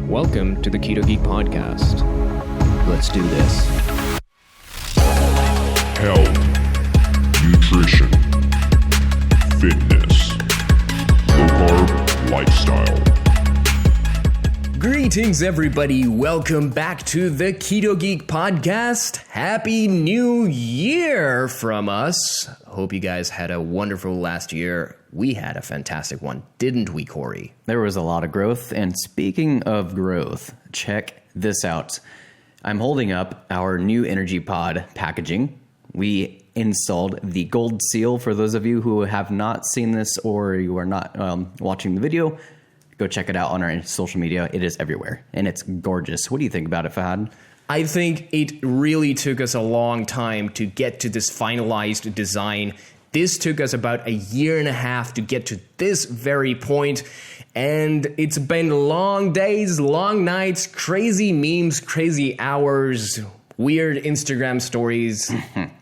Welcome to the Ketogeek podcast. Let's do this. Health, nutrition, fitness, low-carb lifestyle. Greetings, everybody. Welcome back to the Ketogeek podcast. Happy New Year from us. Hope you guys had a wonderful last year. We had a fantastic one, didn't we, Corey? There was a lot of growth. And speaking of growth, check this out. I'm holding up our new Energy Pod packaging. We installed the gold seal. For those of you who have not seen this or you are not watching the video, go check it out on our social media. It is everywhere, and it's gorgeous. What do you think about it, Fahad? I think it really took us a long time to get to this finalized design. This took us about a year and a half to get to this very point, and it's been long days, long nights, crazy memes, crazy hours, weird Instagram stories,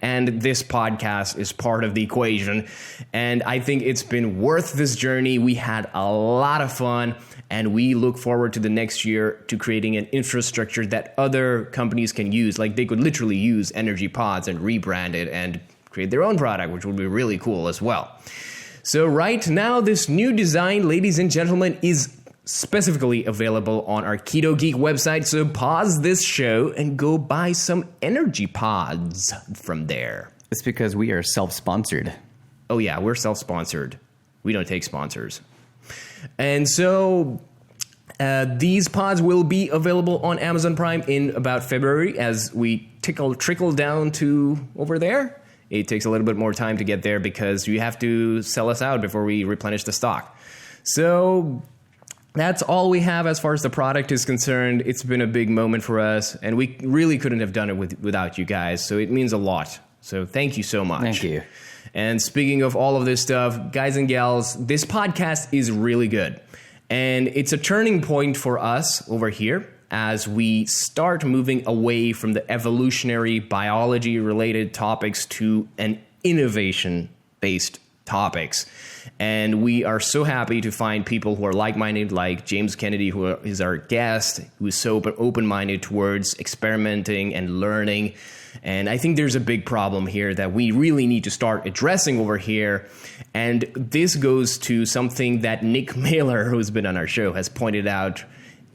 and this podcast is part of the equation. And I think it's been worth this journey. We had a lot of fun, and we look forward to the next year to creating an infrastructure that other companies can use. Like, they could literally use Energy Pods and rebrand it and create their own product, which would be really cool as well. So right now, this new design, ladies and gentlemen, is specifically available on our Ketogeek website. So pause this show and go buy some Energy Pods from there. It's because we are self-sponsored. Oh yeah, we're self-sponsored. We don't take sponsors. And so these pods will be available on Amazon Prime in about February as we trickle down to over there. It takes a little bit more time to get there because you have to sell us out before we replenish the stock. So that's all we have as far as the product is concerned. It's been a big moment for us, and we really couldn't have done it without you guys. So it means a lot. So thank you so much. Thank you. And speaking of all of this stuff, guys and gals, this podcast is really good. And it's a turning point for us over here as we start moving away from the evolutionary biology-related topics to an innovation-based topics. And we are so happy to find people who are like-minded, like James Kennedy, who is our guest, who is so open-minded towards experimenting and learning. And I think there's a big problem here that we really need to start addressing over here. And this goes to something that Nick Mailer, who's been on our show, has pointed out.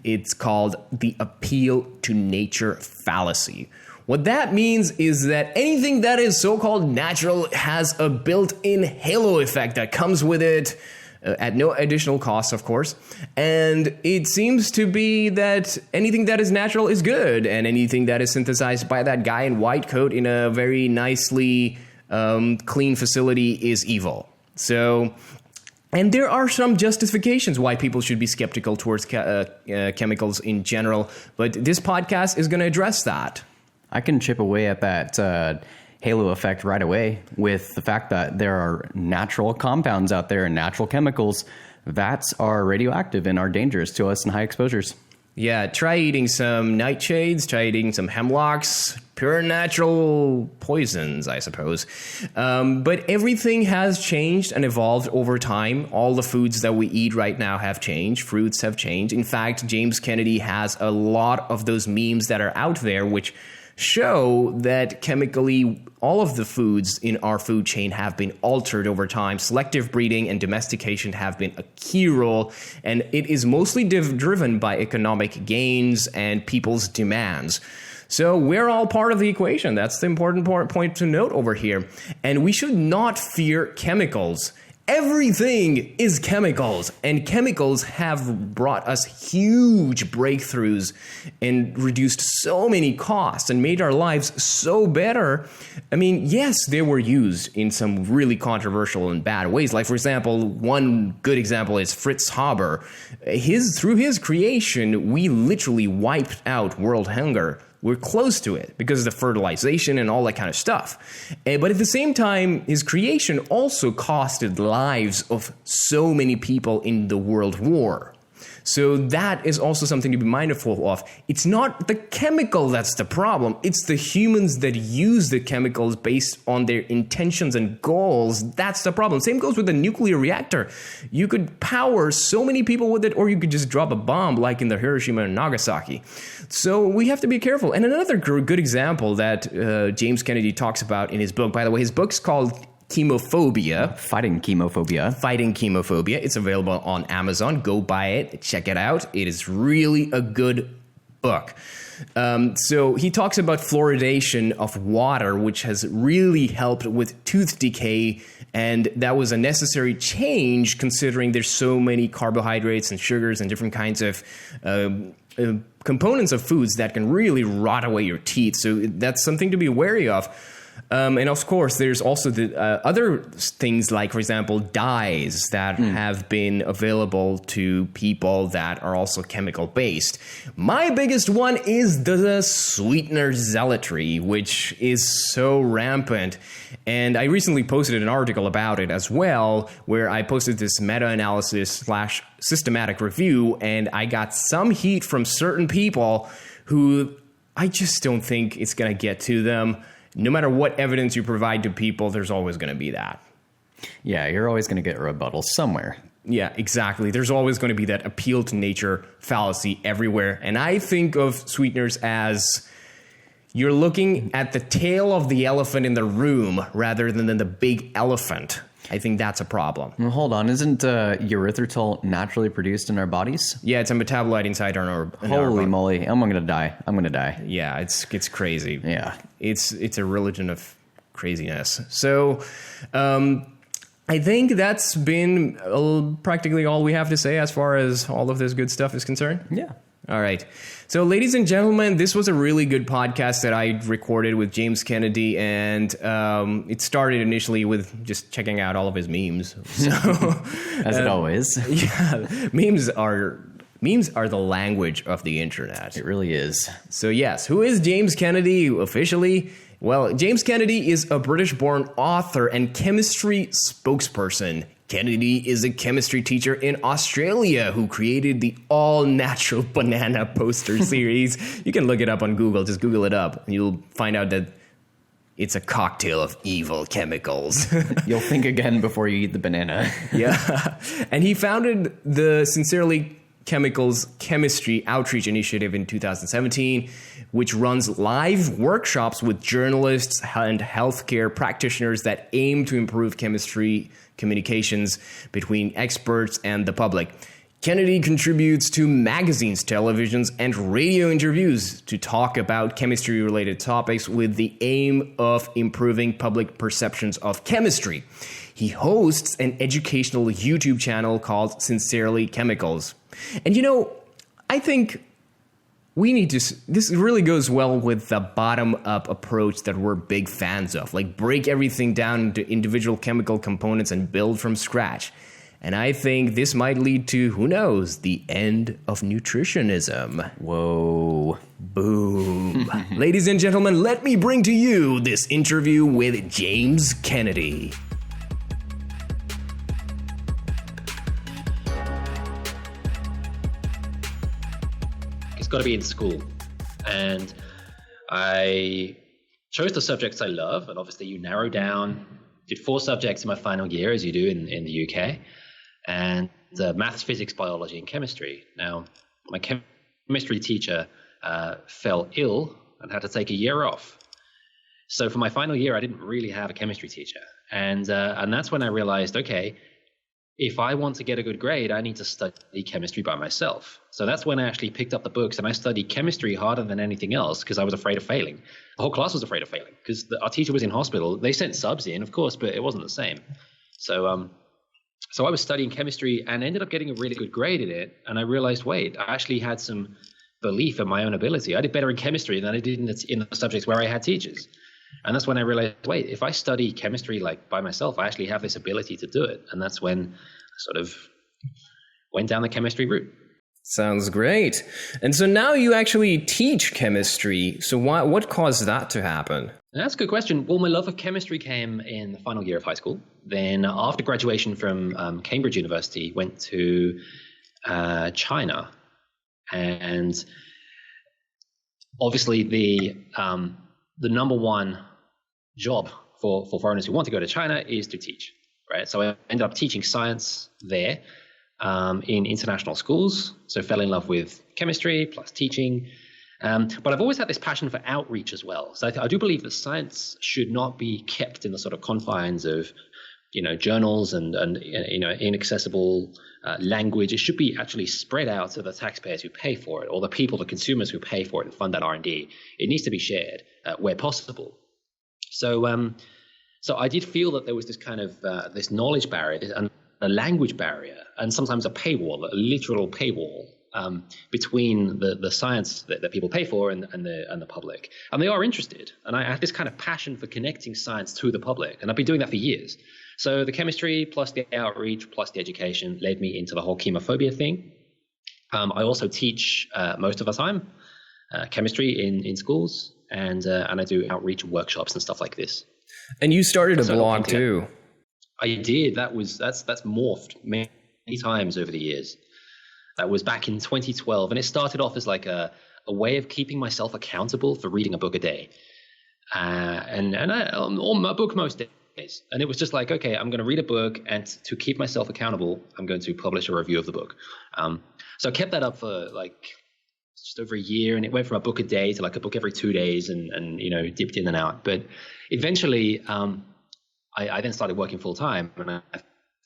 It's called the appeal to nature fallacy. What that means is that anything that is so-called natural has a built-in halo effect that comes with it at no additional cost, of course. And it seems to be that anything that is natural is good, and anything that is synthesized by that guy in white coat in a very nicely clean facility is evil. So, and there are some justifications why people should be skeptical towards chemicals in general, but this podcast is going to address that. I can chip away at that halo effect right away with the fact that there are natural compounds out there and natural chemicals that are radioactive and are dangerous to us in high exposures. Yeah, try eating some nightshades, try eating some hemlocks, pure natural poisons, I suppose. But everything has changed and evolved over time. All the foods that we eat right now have changed. Fruits have changed. In fact, James Kennedy has a lot of those memes that are out there which show that chemically all of the foods in our food chain have been altered over time. Selective breeding and domestication have been a key role, and it is mostly driven by economic gains and people's demands. So we're all part of the equation. That's the important point to note over here. And we should not fear chemicals. Everything is chemicals, and chemicals have brought us huge breakthroughs and reduced so many costs and made our lives so better. I mean, yes, they were used in some really controversial and bad ways. Like, for example, one good example is Fritz Haber. Through his creation, we literally wiped out world hunger. We're close to it because of the fertilization and all that kind of stuff. But at the same time, his creation also costed lives of so many people in the World War. So that is also something to be mindful of. It's not the chemical that's the problem. It's the humans that use the chemicals based on their intentions and goals. That's the problem. Same goes with the nuclear reactor. You could power so many people with it, or you could just drop a bomb like in the Hiroshima and Nagasaki. So we have to be careful. And another good example that James Kennedy talks about in his book, by the way, his book's called Chemophobia. Fighting chemophobia. It's available on Amazon. Go buy it. Check it out. It is really a good book. So he talks about fluoridation of water, which has really helped with tooth decay. And that was a necessary change considering there's so many carbohydrates and sugars and different kinds of components of foods that can really rot away your teeth. So that's something to be wary of. And of course, there's also the other things like, for example, dyes that have been available to people that are also chemical based. My biggest one is the sweetener zealotry, which is so rampant. And I recently posted an article about it as well, where I posted this meta-analysis / systematic review, and I got some heat from certain people who I just don't think it's going to get to them. No matter what evidence you provide to people, there's always going to be that. Yeah, you're always going to get a rebuttal somewhere. Yeah, exactly. There's always going to be that appeal to nature fallacy everywhere. And I think of sweeteners as you're looking at the tail of the elephant in the room rather than the big elephant. I think that's a problem. Well, hold on. Isn't erythritol naturally produced in our bodies? Yeah, it's a metabolite inside our Holy moly. I'm going to die. Yeah, it's crazy. Yeah. It's a religion of craziness. So I think that's been practically all we have to say as far as all of this good stuff is concerned. Yeah. All right. So, ladies and gentlemen, this was a really good podcast that I recorded with James Kennedy, and it started initially with just checking out all of his memes. So, as it always. Yeah, memes are the language of the internet. It really is. So, yes, who is James Kennedy officially? Well, James Kennedy is a British-born author and chemistry spokesperson. Kennedy is a chemistry teacher in Australia who created the all-natural banana poster series. You can look it up on Google. Just Google it up. And you'll find out that it's a cocktail of evil chemicals. You'll think again before you eat the banana. Yeah. And he founded the Sincerely Chemicals Chemistry Outreach Initiative in 2017, which runs live workshops with journalists and healthcare practitioners that aim to improve chemistry communications between experts and the public. Kennedy contributes to magazines, televisions, and radio interviews to talk about chemistry-related topics with the aim of improving public perceptions of chemistry. He hosts an educational YouTube channel called Sincerely Chemicals. And I think we need to, this really goes well with the bottom-up approach that we're big fans of. Like, break everything down into individual chemical components and build from scratch. And I think this might lead to, who knows, the end of nutritionism. Whoa. Boom. Ladies and gentlemen, let me bring to you this interview with James Kennedy. Got to be in school, and I chose the subjects I love, and obviously you narrow down. Did 4 subjects in my final year, as you do in the UK, and maths, physics, biology, and chemistry. Now, my chemistry teacher fell ill and had to take a year off, so for my final year I didn't really have a chemistry teacher, and that's when I realized, okay, if I want to get a good grade, I need to study chemistry by myself. So that's when I actually picked up the books, and I studied chemistry harder than anything else because I was afraid of failing. The whole class was afraid of failing because our teacher was in hospital. They sent subs in, of course, but it wasn't the same. So I was studying chemistry and ended up getting a really good grade in it. And I realized, wait, I actually had some belief in my own ability. I did better in chemistry than I did in the subjects where I had teachers. And that's when I realized, wait, if I study chemistry like by myself, I actually have this ability to do it. And that's when I sort of went down the chemistry route. Sounds great. And so now you actually teach chemistry. So what caused that to happen? That's a good question. Well, my love of chemistry came in the final year of high school. Then after graduation from Cambridge University, went to China. And obviously the number one job for foreigners who want to go to China is to teach, right? So I ended up teaching science there in international schools. So fell in love with chemistry plus teaching. But I've always had this passion for outreach as well. So I do believe that science should not be kept in the sort of confines of, journals and inaccessible language. It should be actually spread out to the taxpayers who pay for it, or the people, the consumers who pay for it and fund that R&D. It needs to be shared where possible. So I did feel that there was this kind of this knowledge barrier and a language barrier, and sometimes a paywall, a literal paywall between the science that people pay for and the public. And they are interested. And I have this kind of passion for connecting science to the public, and I've been doing that for years. So the chemistry plus the outreach plus the education led me into the whole chemophobia thing. I also teach most of the time chemistry in schools, and I do outreach workshops and stuff like this. And you started a blog too. I did. That's morphed many times over the years. That was back in 2012, and it started off as like a way of keeping myself accountable for reading a book a day, and a book most days. And it was just like, okay, I'm going to read a book, and to keep myself accountable, I'm going to publish a review of the book. So I kept that up for like just over a year, and it went from a book a day to like a book every 2 days, and dipped in and out. But eventually, I then started working full time, and I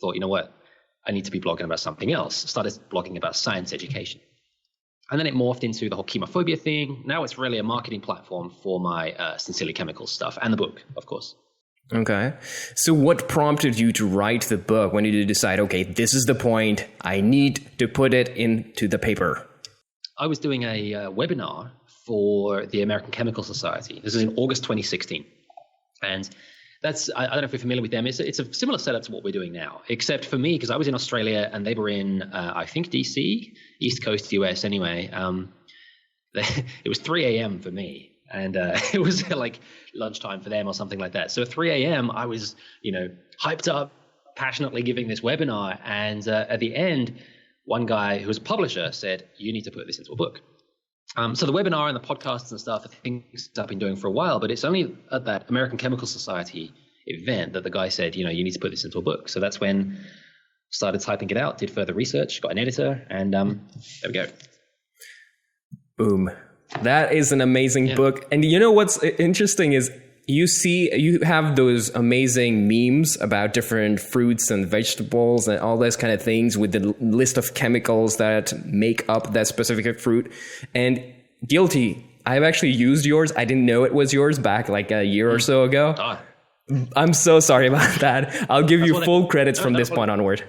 thought, you know what, I need to be blogging about something else. I started blogging about science education. And then it morphed into the whole chemophobia thing. Now it's really a marketing platform for my Sincerely Chemical stuff, and the book, of course. Okay. So what prompted you to write the book? When did you decide, okay, this is the point, I need to put it into the paper? I was doing a webinar for the American Chemical Society. This is in August 2016. And that's, I don't know if you're familiar with them. It's a similar setup to what we're doing now, except for me, because I was in Australia and they were in, I think, DC, East Coast US anyway. It was 3 a.m. for me. And it was like lunchtime for them or something like that. So at 3 a.m., I was, hyped up, passionately giving this webinar. And at the end, one guy who was a publisher said, you need to put this into a book. So the webinar and the podcasts and stuff are things I've been doing for a while, but it's only at that American Chemical Society event that the guy said, you need to put this into a book. So that's when I started typing it out, did further research, got an editor, and there we go. Boom. That is an amazing book. And you know what's interesting is you have those amazing memes about different fruits and vegetables and all those kind of things with the list of chemicals that make up that specific fruit. And guilty, I've actually used yours. I didn't know it was yours back like a year or so ago. I'm so sorry about that. I'll give you full credits from this point onward.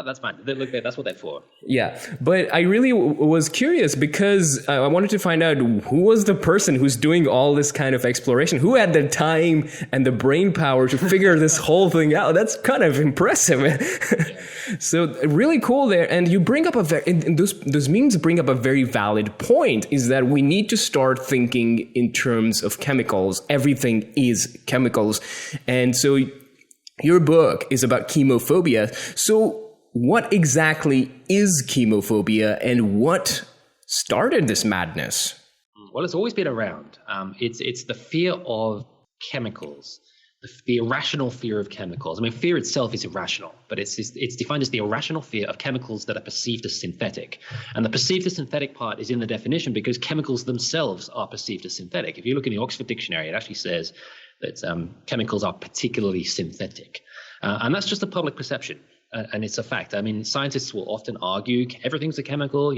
That's fine. Look, that's what they're for. Yeah, but I really was curious because I wanted to find out who was the person who's doing all this kind of exploration, who had the time and the brain power to figure this whole thing out. That's kind of impressive. So really cool there. And you bring up those memes bring up a very valid point, is that we need to start thinking in terms of chemicals. Everything is chemicals. And so your book is about chemophobia. So what exactly is chemophobia and what started this madness? Well, it's always been around. It's the fear of chemicals, the irrational fear of chemicals. I mean, fear itself is irrational, but it's defined as the irrational fear of chemicals that are perceived as synthetic. And the perceived as synthetic part is in the definition because chemicals themselves are perceived as synthetic. If you look in the Oxford Dictionary, it actually says that chemicals are particularly synthetic. And that's just a public perception. And it's a fact. I mean, scientists will often argue everything's a chemical,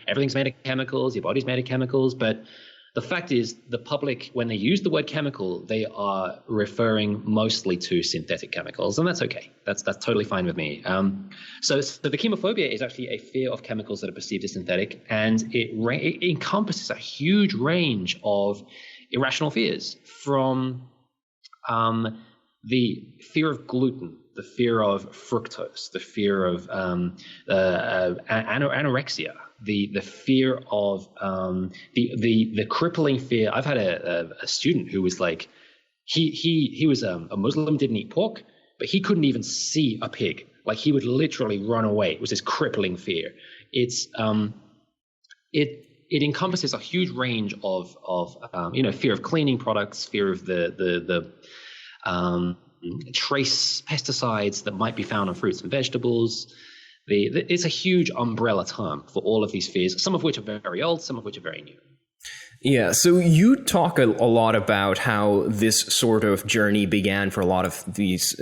everything's made of chemicals, your body's made of chemicals. But the fact is, the public, when they use the word chemical, they are referring mostly to synthetic chemicals. And that's okay. That's totally fine with me. So the chemophobia is actually a fear of chemicals that are perceived as synthetic. And it encompasses a huge range of irrational fears, from the fear of gluten, the fear of fructose, the fear of anorexia, the fear of the crippling fear. I've had a student who was like, he was a Muslim, didn't eat pork, but he couldn't even see a pig. Like he would literally run away. It was this crippling fear. It's it encompasses a huge range of fear of cleaning products, fear of the trace pesticides that might be found on fruits and vegetables. It's a huge umbrella term for all of these fears, some of which are very old, some of which are very new. Yeah, so you talk a lot about how this sort of journey began for a lot of these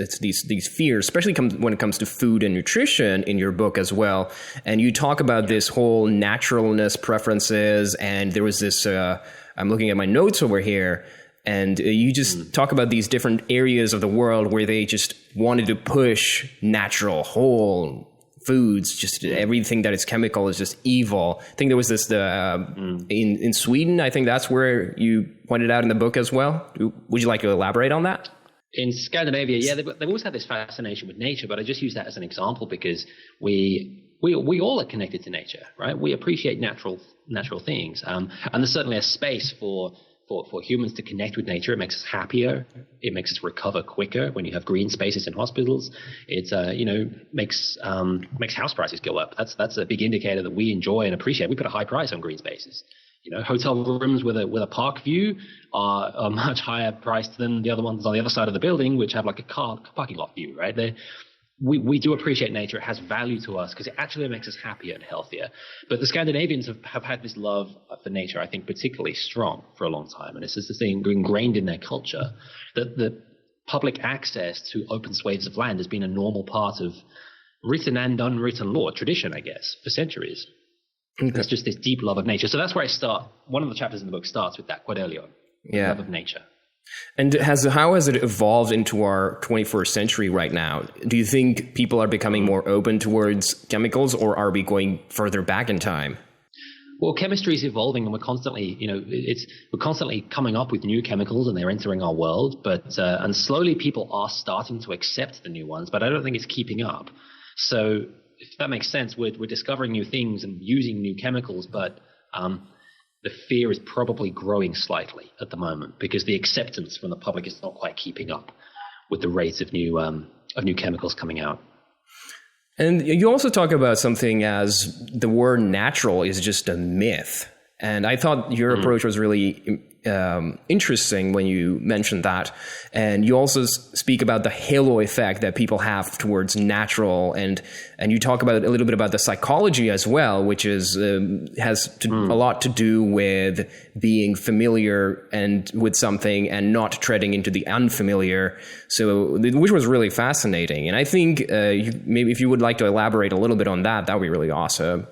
fears, especially when it comes to food and nutrition in your book as well. And you talk about this whole naturalness preferences, and there was this, I'm looking at my notes over here, and you just talk about these different areas of the world where they just wanted to push natural, whole foods, just everything that is chemical is just evil. I think there was this in Sweden. I think that's where you pointed out in the book as well. Would you like to elaborate on that? In Scandinavia, yeah, they've always had this fascination with nature, but I just use that as an example because we all are connected to nature, right? We appreciate natural things, and there's certainly a space for humans to connect with nature. It makes us happier. It makes us recover quicker when you have green spaces in hospitals. It makes house prices go up. That's a big indicator that we enjoy and appreciate. We put a high price on green spaces. Hotel rooms with a park view are much higher priced than the other ones on the other side of the building, which have like a parking lot view, right? We do appreciate nature. It has value to us because it actually makes us happier and healthier. But the Scandinavians have had this love for nature, I think, particularly strong for a long time. And it's just this thing ingrained in their culture that the public access to open swathes of land has been a normal part of written and unwritten law, tradition, I guess, for centuries. Okay. It's just this deep love of nature. So that's where I start. One of the chapters in the book starts with that quite early on. Yeah. Love of nature. And how has it evolved into our 21st century right now? Do you think people are becoming more open towards chemicals, or are we going further back in time? Well, chemistry is evolving, and we're constantly coming up with new chemicals, and they're entering our world. But and slowly, people are starting to accept the new ones, but I don't think it's keeping up. So, if that makes sense, we're discovering new things and using new chemicals, but the fear is probably growing slightly at the moment because the acceptance from the public is not quite keeping up with the rates of new chemicals coming out. And you also talk about something as the word natural is just a myth. And I thought your approach was really interesting when you mentioned that. And you also speak about the halo effect that people have towards natural, and you talk about a little bit about the psychology as well, which is has a lot to do with being familiar and with something and not treading into the unfamiliar. So, which was really fascinating. And I think maybe if you would like to elaborate a little bit on that, that would be really awesome.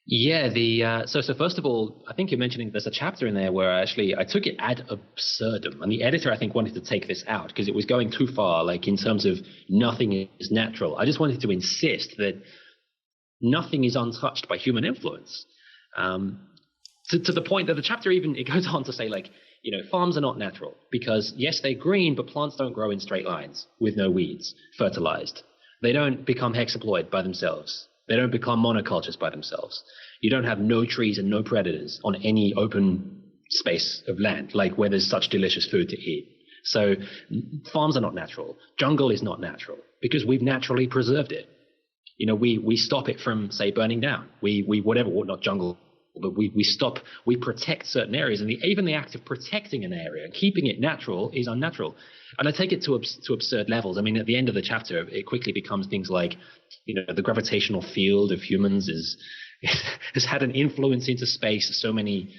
Yeah, so first of all, I think you're mentioning there's a chapter in there where I took it ad absurdum, and the editor I think wanted to take this out because it was going too far, like in terms of nothing is natural. I just wanted to insist that nothing is untouched by human influence, to the point that the chapter it goes on to say, like, farms are not natural because yes, they're green, but plants don't grow in straight lines with no weeds, fertilized. They don't become hexaploid by themselves. They don't become monocultures by themselves. You don't have no trees and no predators on any open space of land, like where there's such delicious food to eat. So farms are not natural. Jungle is not natural because we've naturally preserved it. We stop it from, say, burning down. Not jungle, but we protect certain areas. And even the act of protecting an area and keeping it natural is unnatural. And I take it to absurd levels. I mean, at the end of the chapter, it quickly becomes things like, the gravitational field of humans has had an influence into space so many,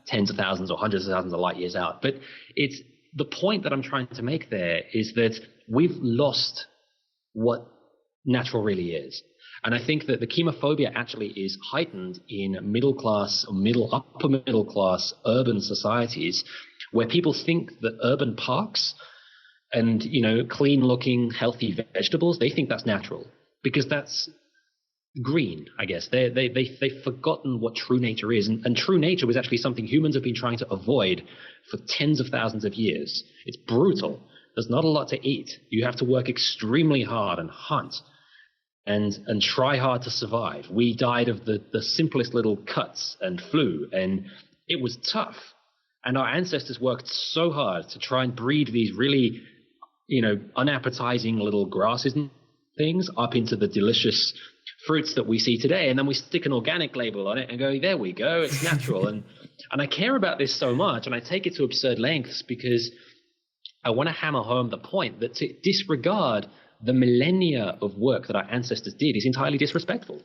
tens of thousands or hundreds of thousands of light years out. But it's the point that I'm trying to make there is that we've lost what natural really is. And I think that the chemophobia actually is heightened in upper middle class urban societies where people think that urban parks and, clean looking, healthy vegetables, they think that's natural because that's green, I guess. They've forgotten what true nature is. And true nature was actually something humans have been trying to avoid for tens of thousands of years. It's brutal. There's not a lot to eat. You have to work extremely hard and hunt and try hard to survive. We died of the simplest little cuts and flu, and it was tough. And our ancestors worked so hard to try and breed these really unappetizing little grasses and things up into the delicious fruits that we see today. And then we stick an organic label on it and go, there we go, it's natural. and I care about this so much, and I take it to absurd lengths because I want to hammer home the point that to disregard the millennia of work that our ancestors did is entirely disrespectful.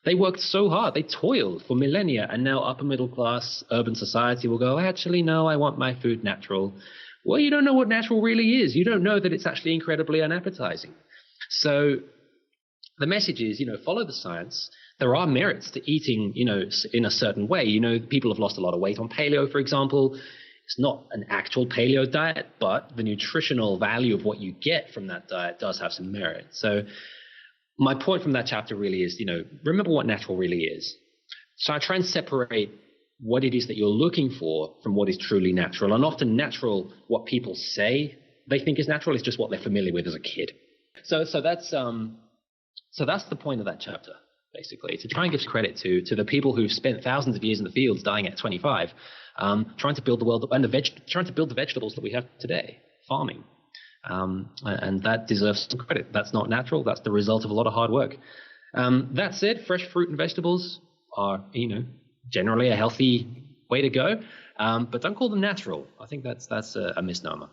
They worked so hard, they toiled for millennia, and now upper middle class urban society will go, actually, no, I want my food natural. Well, you don't know what natural really is. You don't know that it's actually incredibly unappetizing. So the message is, follow the science. There are merits to eating, in a certain way. People have lost a lot of weight on paleo, for example. It's not an actual paleo diet, but the nutritional value of what you get from that diet does have some merit. So my point from that chapter really is, remember what natural really is. So I try and separate what it is that you're looking for from what is truly natural. And often natural, what people say they think is natural, is just what they're familiar with as a kid. So that's the point of that chapter, basically, to try and give credit to the people who've spent thousands of years in the fields dying at 25, trying to build the world and trying to build the vegetables that we have today, farming. And that deserves some credit. That's not natural. That's the result of a lot of hard work. That said, fresh fruit and vegetables are, generally a healthy way to go. But don't call them natural. I think that's a misnomer.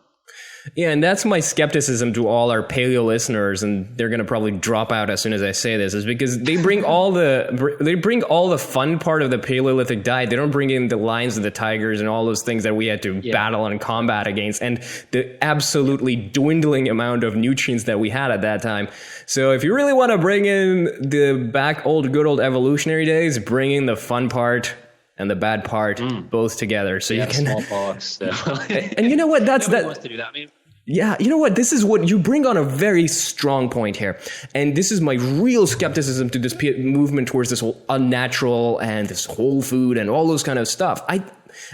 Yeah, and that's my skepticism to all our paleo listeners, and they're going to probably drop out as soon as I say this, is because they bring all the fun part of the Paleolithic diet. They don't bring in the lions and the tigers and all those things that we had to battle and combat against, and the absolutely dwindling amount of nutrients that we had at that time. So if you really want to bring in the good old evolutionary days, bring in the fun part and the bad part both together. So you can smallpox. And you know what? Nobody wants to do that. I mean, yeah, you know what? This is what you bring on a very strong point here. And this is my real skepticism to this movement towards this whole unnatural and this whole food and all those kind of stuff. I think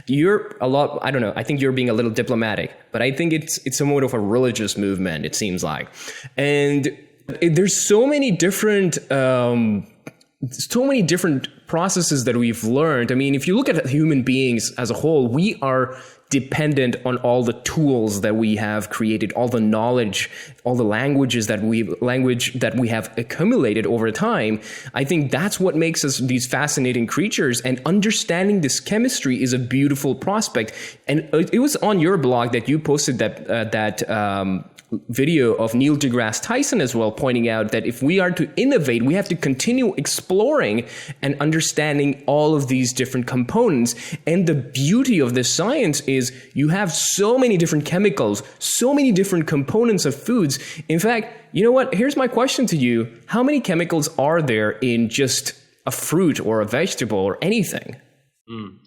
you're being a little diplomatic, but I think it's somewhat of a religious movement, it seems like. And there's so many different processes that we've learned. I mean, if you look at human beings as a whole, we are dependent on all the tools that we have created, all the knowledge, all the language that we have accumulated over time. I think that's what makes us these fascinating creatures, and understanding this chemistry is a beautiful prospect. And it was on your blog that you posted that video of Neil deGrasse Tyson as well, pointing out that if we are to innovate, we have to continue exploring and understanding all of these different components. And the beauty of this science is you have so many different chemicals, so many different components of foods. In fact, you know what? Here's my question to you. How many chemicals are there in just a fruit or a vegetable or anything?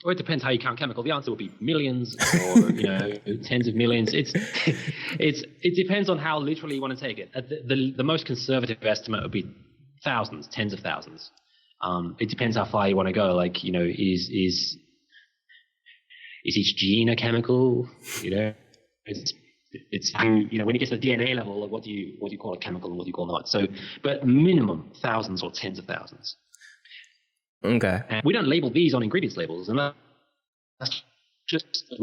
Well, it depends how you count chemical. The answer would be millions or tens of millions. It depends on how literally you want to take it. The most conservative estimate would be thousands, tens of thousands. It depends how far you want to go. Like, is each gene a chemical? It's when you get to the DNA level, what do you call a chemical and what do you call not? So, but minimum thousands or tens of thousands. Okay. And we don't label these on ingredients labels, and that's just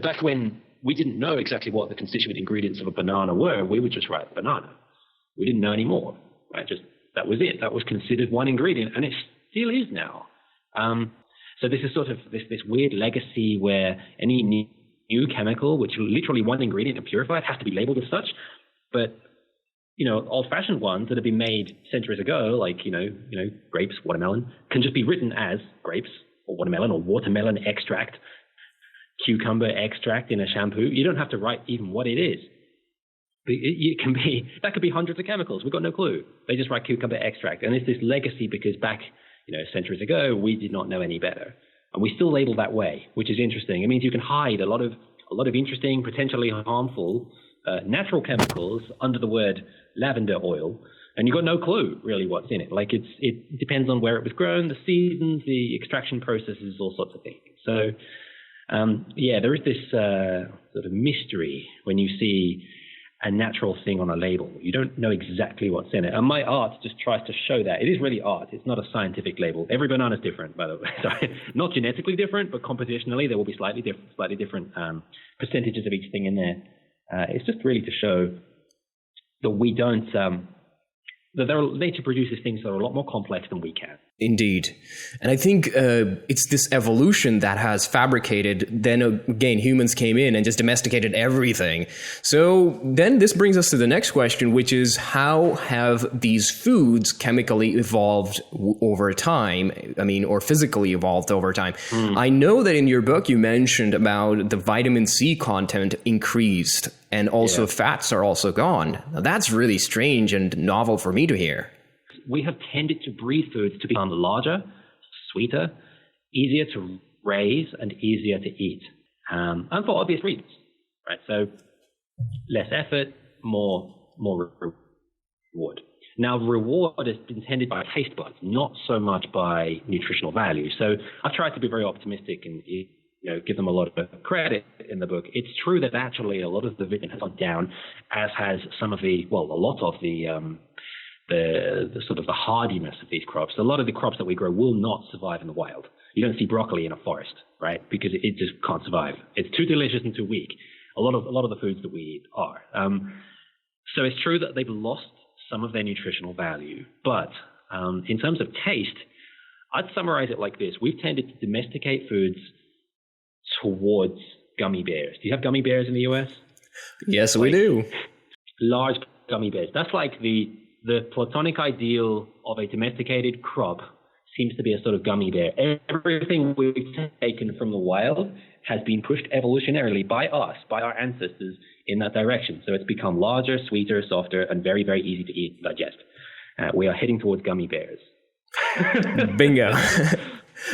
back when we didn't know exactly what the constituent ingredients of a banana were, we would just write banana. We didn't know any more, right? Just that was it. That was considered one ingredient, and it still is now. So this is sort of this weird legacy where any new chemical, which is literally one ingredient and purified, has to be labeled as such, but old-fashioned ones that have been made centuries ago, like, grapes, watermelon, can just be written as grapes or watermelon or watermelon extract, cucumber extract in a shampoo. You don't have to write even what it is. That could be hundreds of chemicals. We've got no clue. They just write cucumber extract. And it's this legacy because back, centuries ago, we did not know any better. And we still label that way, which is interesting. It means you can hide a lot of interesting, potentially harmful natural chemicals under the word lavender oil, and you've got no clue really what's in it. Like it depends on where it was grown, the seasons, the extraction processes, all sorts of things. So there is this sort of mystery when you see a natural thing on a label. You don't know exactly what's in it. And my art just tries to show that. It is really art. It's not a scientific label. Every banana is different, by the way. Sorry, not genetically different, but compositionally there will be slightly different percentages of each thing in there. It's just really to show that we don't, that nature produces things that are a lot more complex than we can. Indeed. And I think it's this evolution that has fabricated, then again, humans came in and just domesticated everything. So then this brings us to the next question, which is how have these foods chemically evolved over time? I mean, or physically evolved over time? I know that in your book you mentioned about the vitamin C content increased and also fats are also gone. Now, that's really strange and novel for me to hear. We have tended to breed foods to become larger, sweeter, easier to raise, and easier to eat. And for obvious reasons, right? So less effort, more reward. Now, reward is intended by taste buds, not so much by nutritional value. So I've tried to be very optimistic and give them a lot of credit in the book. It's true that actually a lot of the vitamin has gone down, as has a lot of the sort of the hardiness of these crops. A lot of the crops that we grow will not survive in the wild. You don't see broccoli in a forest, right? Because it just can't survive. It's too delicious and too weak. A lot of the foods that we eat are. So it's true that they've lost some of their nutritional value. But in terms of taste, I'd summarize it like this. We've tended to domesticate foods towards gummy bears. Do you have gummy bears in the US? Yes, we do. Large gummy bears. That's like the platonic ideal of a domesticated crop seems to be a sort of gummy bear. Everything we've taken from the wild has been pushed evolutionarily by us, by our ancestors, in that direction. So it's become larger, sweeter, softer, and very, very easy to eat and digest. We are heading towards gummy bears. Bingo.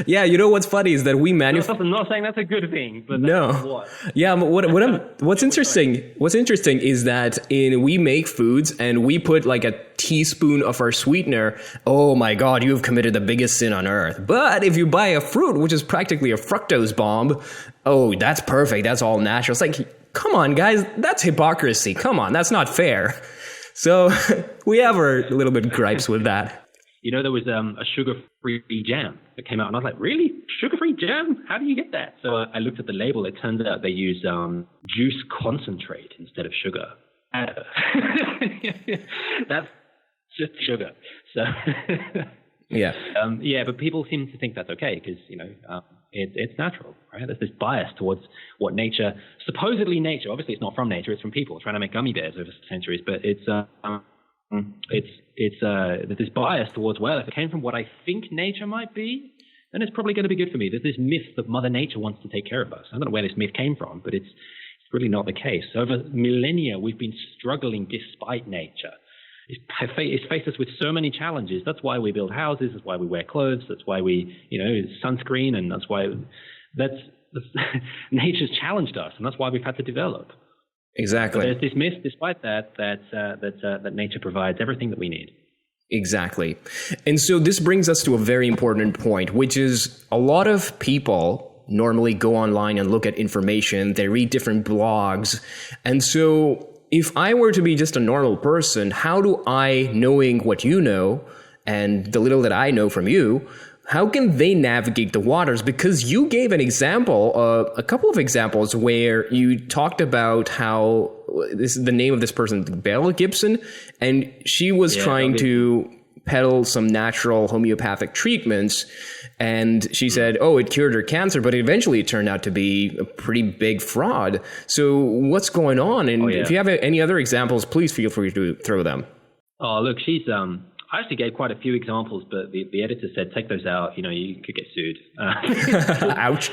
Yeah, you know what's funny is that we manufacture. I'm not saying that's a good thing, but no. What? Yeah, but what's interesting is that we make foods and we put like a teaspoon of our sweetener. Oh my God, you have committed the biggest sin on earth. But if you buy a fruit, which is practically a fructose bomb, oh, that's perfect. That's all natural. It's like, come on, guys, that's hypocrisy. Come on, that's not fair. So we have our little bit gripes with that. There was a sugar-free jam that came out, and I was like, really? Sugar-free jam? How do you get that? So I looked at the label. It turns out they use juice concentrate instead of sugar. That's just sugar. So yeah. But people seem to think that's okay because, it's natural, right? There's this bias towards what nature, obviously it's not from nature, it's from people trying to make gummy bears over centuries, but there's this bias towards, well, if it came from what I think nature might be, then it's probably going to be good for me. There's this myth that Mother Nature wants to take care of us. I don't know where this myth came from, but it's really not the case. Over millennia, we've been struggling despite nature. It's faced us with so many challenges. That's why we build houses. That's why we wear clothes. That's why we, sunscreen, and that's why nature's challenged us, and that's why we've had to develop. Exactly. But there's this myth, despite that nature provides everything that we need. Exactly. And so this brings us to a very important point, which is a lot of people normally go online and look at information. They read different blogs. And so if I were to be just a normal person, how do I, knowing what you know and the little that I know from you, how can they navigate the waters? Because you gave an example, a couple of examples where you talked about how this is the name of this person, Belle Gibson, and she was trying to peddle some natural homeopathic treatments. And she said, oh, it cured her cancer, but eventually it turned out to be a pretty big fraud. So what's going on? And if you have any other examples, please feel free to throw them. Oh, look, she's I actually gave quite a few examples, but the editor said, take those out. You could get sued. Ouch.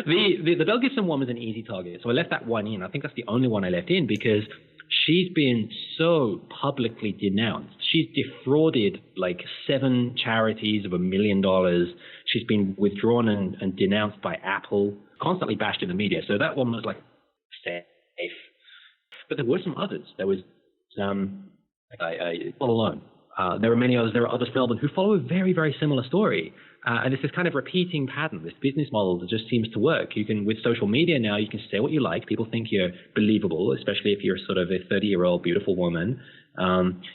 The Belle Gibson one was an easy target. So I left that one in. I think that's the only one I left in because she's been so publicly denounced. She's defrauded like 7 charities of $1 million. She's been withdrawn and denounced by Apple, constantly bashed in the media. So that one was like safe. But there were some others. There was all alone. There are many others. There are others from Melbourne who follow a very, very similar story. And it's this kind of repeating pattern, this business model that just seems to work. You can, with social media now, you can say what you like. People think you're believable, especially if you're sort of a 30-year-old beautiful woman.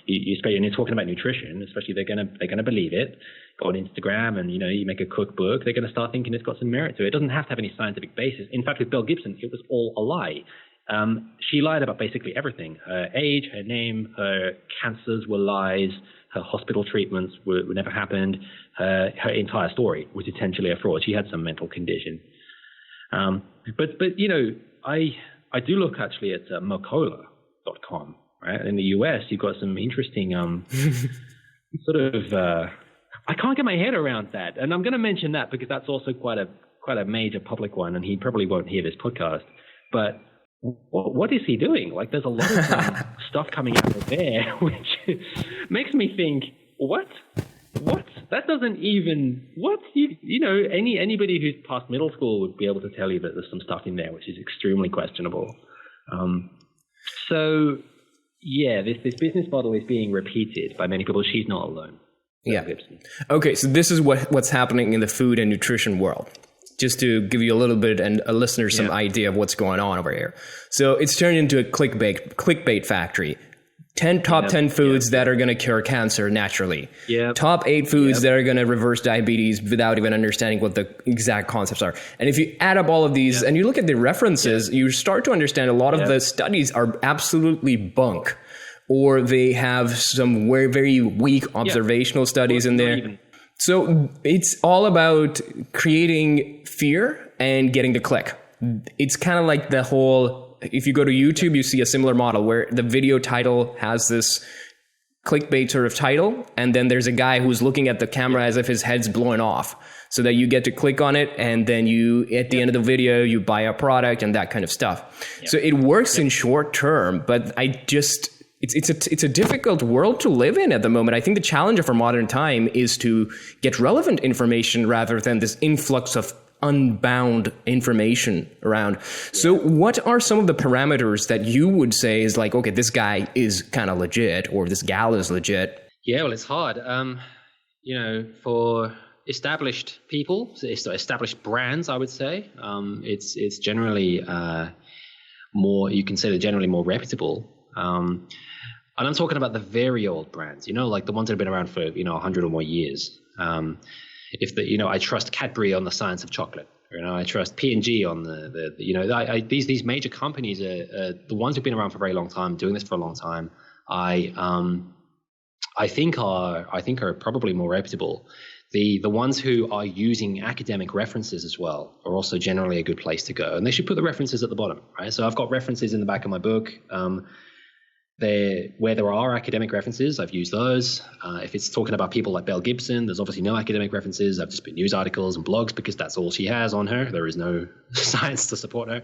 You're talking about nutrition, especially they're gonna believe it. Go on Instagram and you make a cookbook. They're going to start thinking it's got some merit to it. It doesn't have to have any scientific basis. In fact, with Belle Gibson, it was all a lie. She lied about basically everything. Her age, her name, her cancers were lies, her hospital treatments were never happened, her entire story was essentially a fraud. She had some mental condition. But you know, I do look actually at Mercola.com, right? In the US, you've got some interesting sort of... I can't get my head around that. And I'm going to mention that because that's also quite a major public one, and he probably won't hear this podcast. But what is he doing? Like, there's a lot of stuff coming out of there, which makes me think, what? That doesn't even, what? You know, anybody who's past middle school would be able to tell you that there's some stuff in there which is extremely questionable. So, yeah, this business model is being repeated by many people. She's not alone. Yeah. Okay, so this is what's happening in the food and nutrition world. Just to give you a little bit and a listener some idea of what's going on over here. So it's turned into a clickbait factory. 10 foods that are going to cure cancer naturally. Top 8 foods that are going to reverse diabetes without even understanding what the exact concepts are. And if you add up all of these and you look at the references, you start to understand a lot of the studies are absolutely bunk. Or they have some very, very weak observational studies in there. So it's all about creating fear and getting the click. It's kind of like the whole, if you go to YouTube, you see a similar model where the video title has this clickbait sort of title. And then there's a guy who's looking at the camera as if his head's blowing off so that you get to click on it. And then you, at the end of the video, you buy a product and that kind of stuff. So it works in short term, but it's a difficult world to live in at the moment. I think the challenge of our modern time is to get relevant information rather than this influx of unbound information around. So what are some of the parameters that you would say is like, okay, this guy is kind of legit or this gal is legit? Yeah, well, it's hard. You know, for established people, established brands, I would say, it's generally more, you can say they're generally more reputable. And I'm talking about the very old brands, you know, like the ones that have been around for, 100 or more years. I trust Cadbury on the science of chocolate, I trust P&G on these major companies are the ones who've been around for a very long time, doing this for a long time. I think are probably more reputable. The ones who are using academic references as well are also generally a good place to go, and they should put the references at the bottom, right? So I've got references in the back of my book. Where there are academic references, I've used those. If it's talking about people like Belle Gibson, there's obviously no academic references. I've just put news articles and blogs because that's all she has on her. There is no science to support her.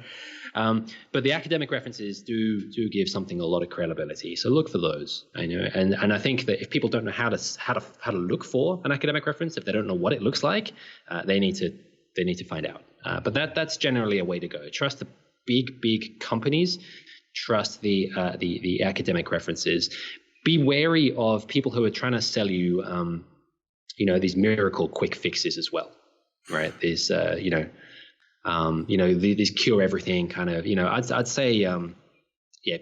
But the academic references do give something a lot of credibility. So look for those. And I think that if people don't know how to look for an academic reference, if they don't know what it looks like, they need to find out. But that's generally a way to go. Trust the big companies. Trust the academic references. Be wary of people who are trying to sell you, these miracle quick fixes as well, right? These, these cure everything kind of, I'd say,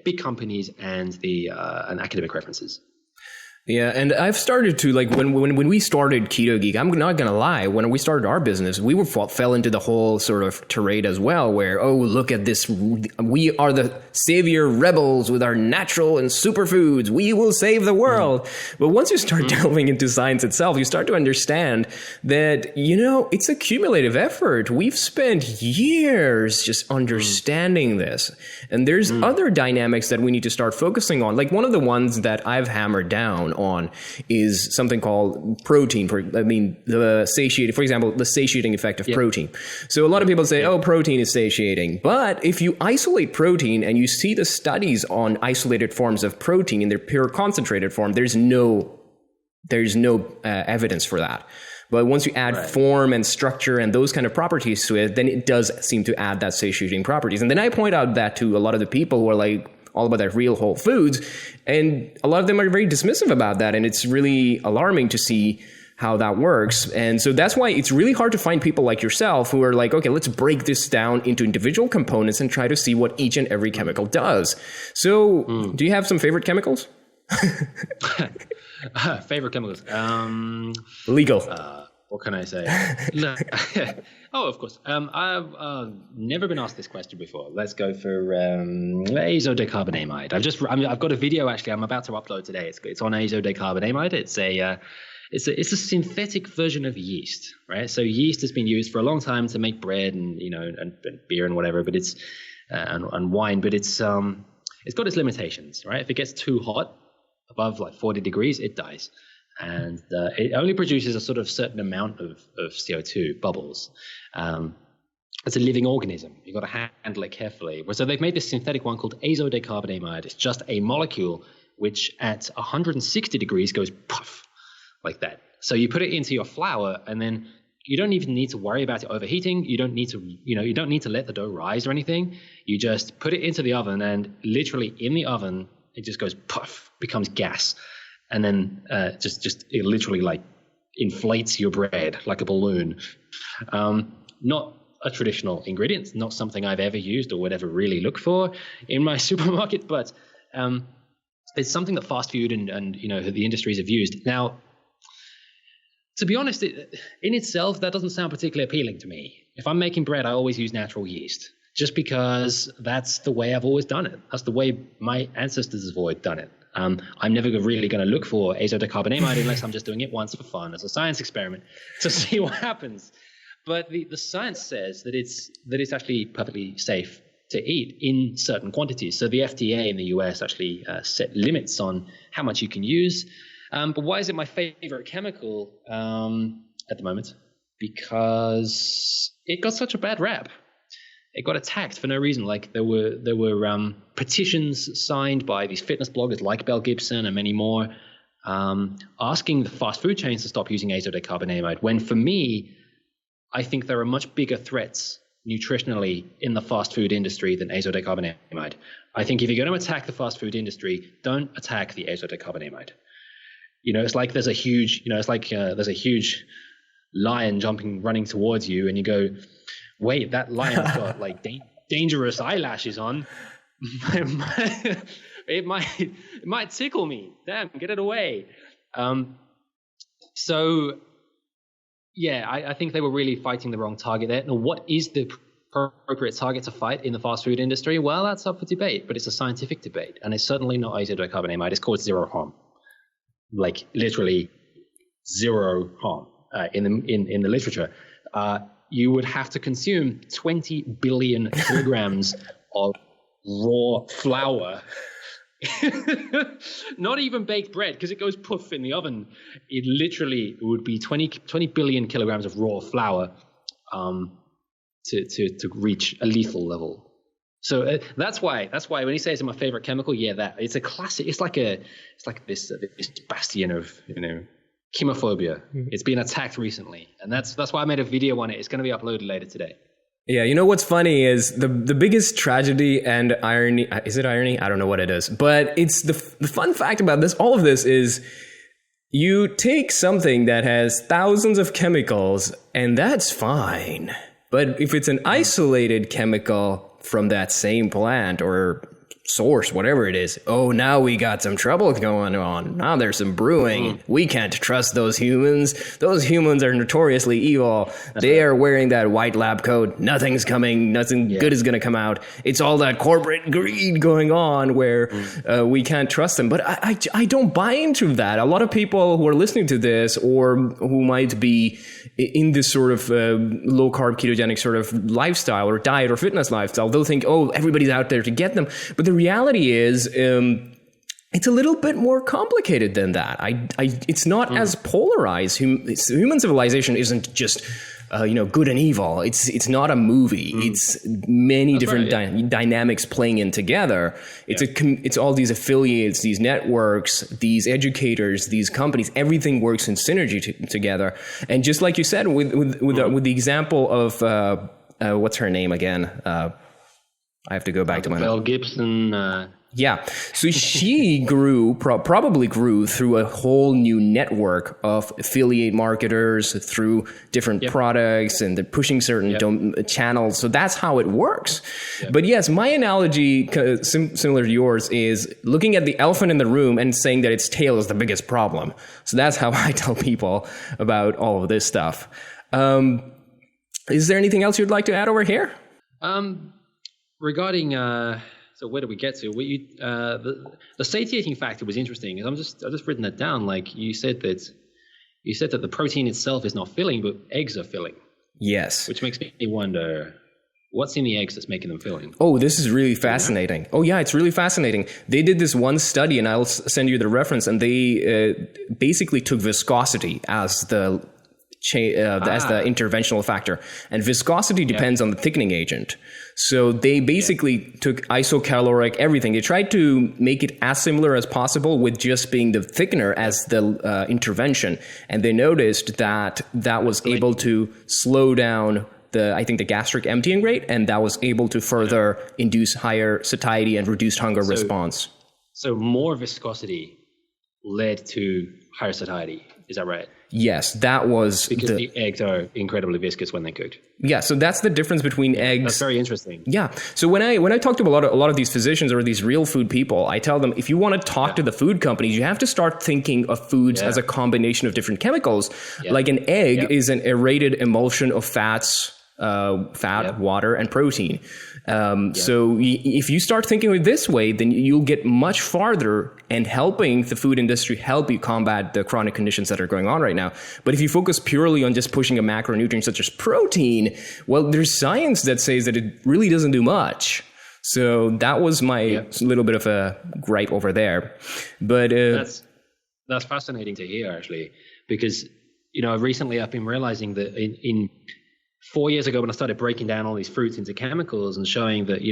big companies and and academic references. Yeah, and I've started to, like, when we started Ketogeek, I'm not going to lie, when we started our business, we fell into the whole sort of tirade as well, where, oh, look at this, we are the savior rebels with our natural and superfoods, we will save the world. But once you start delving into science itself, you start to understand that, it's a cumulative effort. We've spent years just understanding this. And there's other dynamics that we need to start focusing on. Like, one of the ones that I've hammered down on is something called protein. The satiating effect of protein. So a lot of people say, oh, protein is satiating. But if you isolate protein and you see the studies on isolated forms of protein in their pure concentrated form, there's no evidence for that. But once you add form and structure and those kind of properties to it, then it does seem to add that satiating properties. And then I point out that to a lot of the people who are like, all about that real whole foods. And a lot of them are very dismissive about that. And it's really alarming to see how that works. And so that's why it's really hard to find people like yourself who are like, okay, let's break this down into individual components and try to see what each and every chemical does. So do you have some favorite chemicals? Favorite chemicals? Legal. What can I say? Look, oh, of course. I've never been asked this question before. Let's go for azodecarbonamide. I've got a video actually. I'm about to upload today. It's on azodecarbonamide. It's a synthetic version of yeast, right? So yeast has been used for a long time to make bread and and beer and whatever, but it's and wine, but it's got its limitations, right? If it gets too hot, above like 40 degrees, it dies. And it only produces a sort of certain amount of CO2 bubbles. It's a living organism. You've got to handle it carefully. So they've made this synthetic one called azodecarbonamide. It's just a molecule which at 160 degrees goes puff like that. So you put it into your flour, and then you don't even need to worry about it overheating. You don't need to, you don't need to let the dough rise or anything. You just put it into the oven, and literally in the oven, it just goes puff, becomes gas. And then just it literally like inflates your bread like a balloon. Not a traditional ingredient, not something I've ever used or would ever really look for in my supermarket, but it's something that fast food and the industries have used. Now, to be honest, in itself, that doesn't sound particularly appealing to me. If I'm making bread, I always use natural yeast, just because that's the way I've always done it. That's the way my ancestors have always done it. I'm never really going to look for azodecarbonamide unless I'm just doing it once for fun as a science experiment to see what happens. But the science says that it's actually perfectly safe to eat in certain quantities. So the FDA in the US actually set limits on how much you can use. But why is it my favorite chemical at the moment? Because it got such a bad rap. It got attacked for no reason. Like there were petitions signed by these fitness bloggers like Bell Gibson and many more, asking the fast food chains to stop using azodecarbonamide. When for me, I think there are much bigger threats nutritionally in the fast food industry than azodecarbonamide. I think if you're going to attack the fast food industry, don't attack the azodecarbonamide. It's like there's a huge lion running towards you, and you go, wait, that lion's got like dangerous eyelashes on. It might tickle me. Damn, get it away. So yeah, I think they were really fighting the wrong target there. Now, what is the appropriate target to fight in the fast food industry? Well, that's up for debate, but it's a scientific debate, and it's certainly not azodecarbonamide. It's called zero harm, like literally zero harm in the literature. You would have to consume 20 billion kilograms of raw flour. Not even baked bread, because it goes poof in the oven. It literally would be 20 billion kilograms of raw flour to reach a lethal level. So that's why when he says it's my favorite chemical, that it's a classic. It's like this bastion of chemophobia. It's been attacked recently, and that's why I made a video on it. It's going to be uploaded later today. Yeah, what's funny is the biggest tragedy and irony. Is it irony? I don't know what it is, but it's the fun fact about all of this is you take something that has thousands of chemicals, and that's fine. But if it's an isolated chemical from that same plant or source, whatever it is, now we got some trouble going on. Now there's some brewing. We can't trust those humans. Those humans are notoriously evil. They are wearing that white lab coat. Nothing good is going to come out. It's all that corporate greed going on where we can't trust them. But I don't buy into that. A lot of people who are listening to this or who might be in this sort of low carb ketogenic sort of lifestyle or diet or fitness lifestyle, they'll think, everybody's out there to get them. But the reality is, it's a little bit more complicated than that. It's not as polarized. Human civilization isn't just, good and evil. It's not a movie. It's many different dynamics playing in together. It's all these affiliates, these networks, these educators, these companies. Everything works in synergy together. And just like you said, with the example of what's her name again? I have to go back to my Bell Gibson. Yeah. So she probably grew through a whole new network of affiliate marketers through different products, and they're pushing certain channels. So that's how it works. Yep. But yes, my analogy, similar to yours, is looking at the elephant in the room and saying that its tail is the biggest problem. So that's how I tell people about all of this stuff. Is there anything else you'd like to add over here? Regarding... So where do we get to? The satiating factor was interesting. I've just written that down. Like you said that the protein itself is not filling, but eggs are filling. Yes. Which makes me wonder, what's in the eggs that's making them filling? Oh, this is really fascinating. Yeah. Oh yeah, it's really fascinating. They did this one study, and I'll send you the reference, and they basically took viscosity as the interventional factor, and viscosity depends on the thickening agent. So they basically took isocaloric everything. They tried to make it as similar as possible with just being the thickener as the intervention, and they noticed that was able to slow down the gastric emptying rate, and that was able to further induce higher satiety and reduced hunger response. So more viscosity led to higher satiety. Is that right? Yes, that was because the eggs are incredibly viscous when they're cooked. Yeah, so that's the difference between eggs. That's very interesting. Yeah. So when I talk to a lot of these physicians or these real food people, I tell them, if you want to talk to the food companies, you have to start thinking of foods as a combination of different chemicals. Like an egg is an aerated emulsion of fats, water, and protein. So if you start thinking of it this way, then you'll get much farther and helping the food industry help you combat the chronic conditions that are going on right now. But if you focus purely on just pushing a macronutrient such as protein, well, there's science that says that it really doesn't do much. So that was my little bit of a gripe over there. But that's fascinating to hear, actually, because recently I've been realizing that in 4 years ago, when I started breaking down all these fruits into chemicals and showing that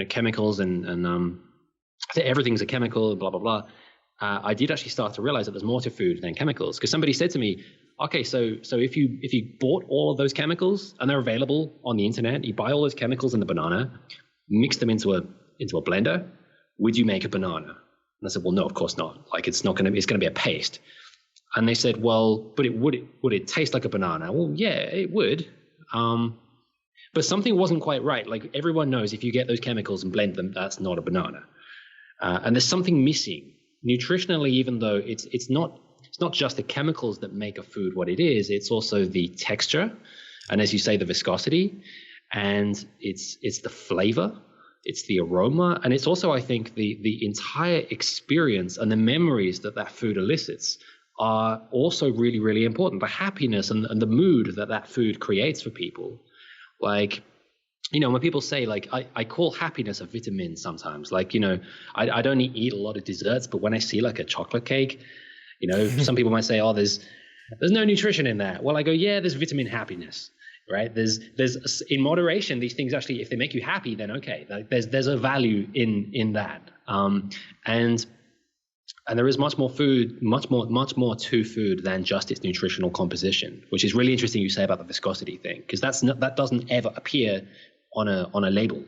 chemicals and that everything's a chemical and blah blah blah, I did actually start to realize that there's more to food than chemicals. Because somebody said to me, okay, so if you bought all of those chemicals and they're available on the internet, you buy all those chemicals in the banana, mix them into a blender, would you make a banana? And I said, well, no, of course not. Like it's going to be a paste. And they said, well, but would it taste like a banana? Well, yeah, it would. But something wasn't quite right. Like everyone knows, if you get those chemicals and blend them, that's not a banana. And there's something missing nutritionally, even though it's not just the chemicals that make a food what it is. It's also the texture, and as you say, the viscosity, and it's the flavor, it's the aroma, and it's also, I think, the entire experience and the memories that food elicits are also really, really important. The happiness and the mood that food creates for people. Like, when people say, like, I call happiness a vitamin sometimes. Like, I don't eat a lot of desserts, but when I see like a chocolate cake, some people might say, oh, there's no nutrition in that. Well, I go, yeah, there's vitamin happiness, right? There's in moderation, these things actually, if they make you happy, then okay, like there's a value in that. And there is much more to food than just its nutritional composition, which is really interesting you say about the viscosity thing, because that doesn't ever appear on a label.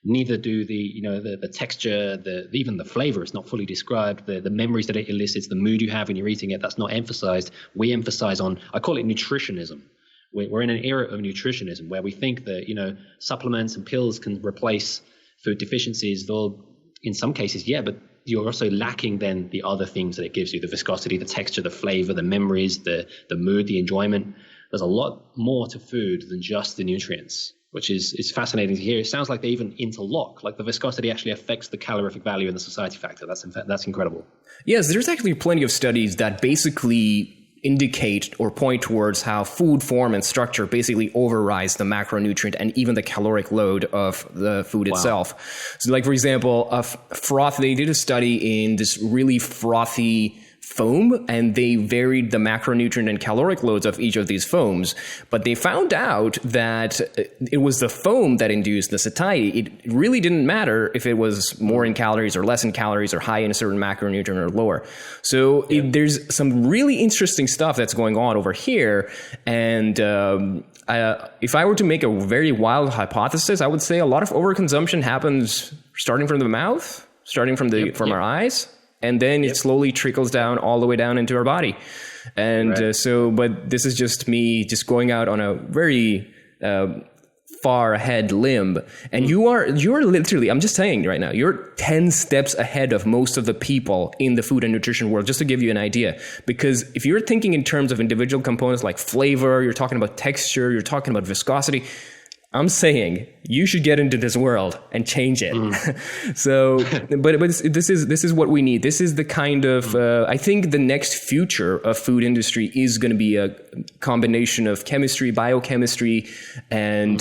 Neither do the texture, even the flavor is not fully described. The memories that it elicits, the mood you have when you're eating it, that's not emphasized. We emphasize I call it nutritionism. We're in an era of nutritionism where we think that supplements and pills can replace food deficiencies. Though in some cases, yeah, but you're also lacking then the other things that it gives you: the viscosity, the texture, the flavor, the memories, the mood, the enjoyment. There's a lot more to food than just the nutrients, which is fascinating to hear. It sounds like they even interlock, like the viscosity actually affects the calorific value and the satiety factor. That's incredible. Yes, there's actually plenty of studies that basically indicate or point towards how food form and structure basically overrides the macronutrient and even the caloric load of the food itself. So like, for example, froth, they did a study in this really frothy foam, and they varied the macronutrient and caloric loads of each of these foams. But they found out that it was the foam that induced the satiety. It really didn't matter if it was more in calories or less in calories or high in a certain macronutrient or lower. So there's some really interesting stuff that's going on over here. And if I were to make a very wild hypothesis, I would say a lot of overconsumption happens starting from the mouth. starting from our eyes, and then it slowly trickles down all the way down into our body. And but this is just me just going out on a very far ahead limb, and you're literally, I'm just saying right now, you're 10 steps ahead of most of the people in the food and nutrition world, just to give you an idea. Because if you're thinking in terms of individual components like flavor, you're talking about texture, you're talking about viscosity, I'm saying you should get into this world and change it. So, but this is what we need. This is the kind of, I think the next future of food industry is going to be a combination of chemistry, biochemistry, and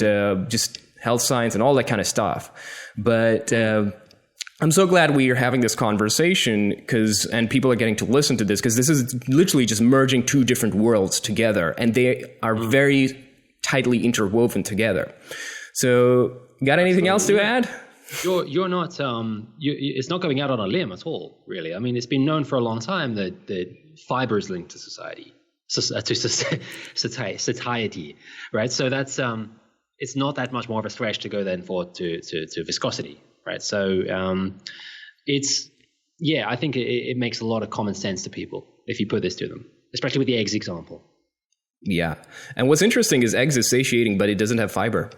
just health science and all that kind of stuff. But I'm so glad we are having this conversation and people are getting to listen to this, because this is literally just merging two different worlds together, and they are very tightly interwoven together. So, got anything else to add? You're not. It's not going out on a limb at all, really. I mean, it's been known for a long time that fiber is linked to satiety, right? So that's it's not that much more of a stretch to go then to viscosity, right? So I think it makes a lot of common sense to people if you put this to them, especially with the eggs example. Yeah. And what's interesting is eggs is satiating, but it doesn't have fiber.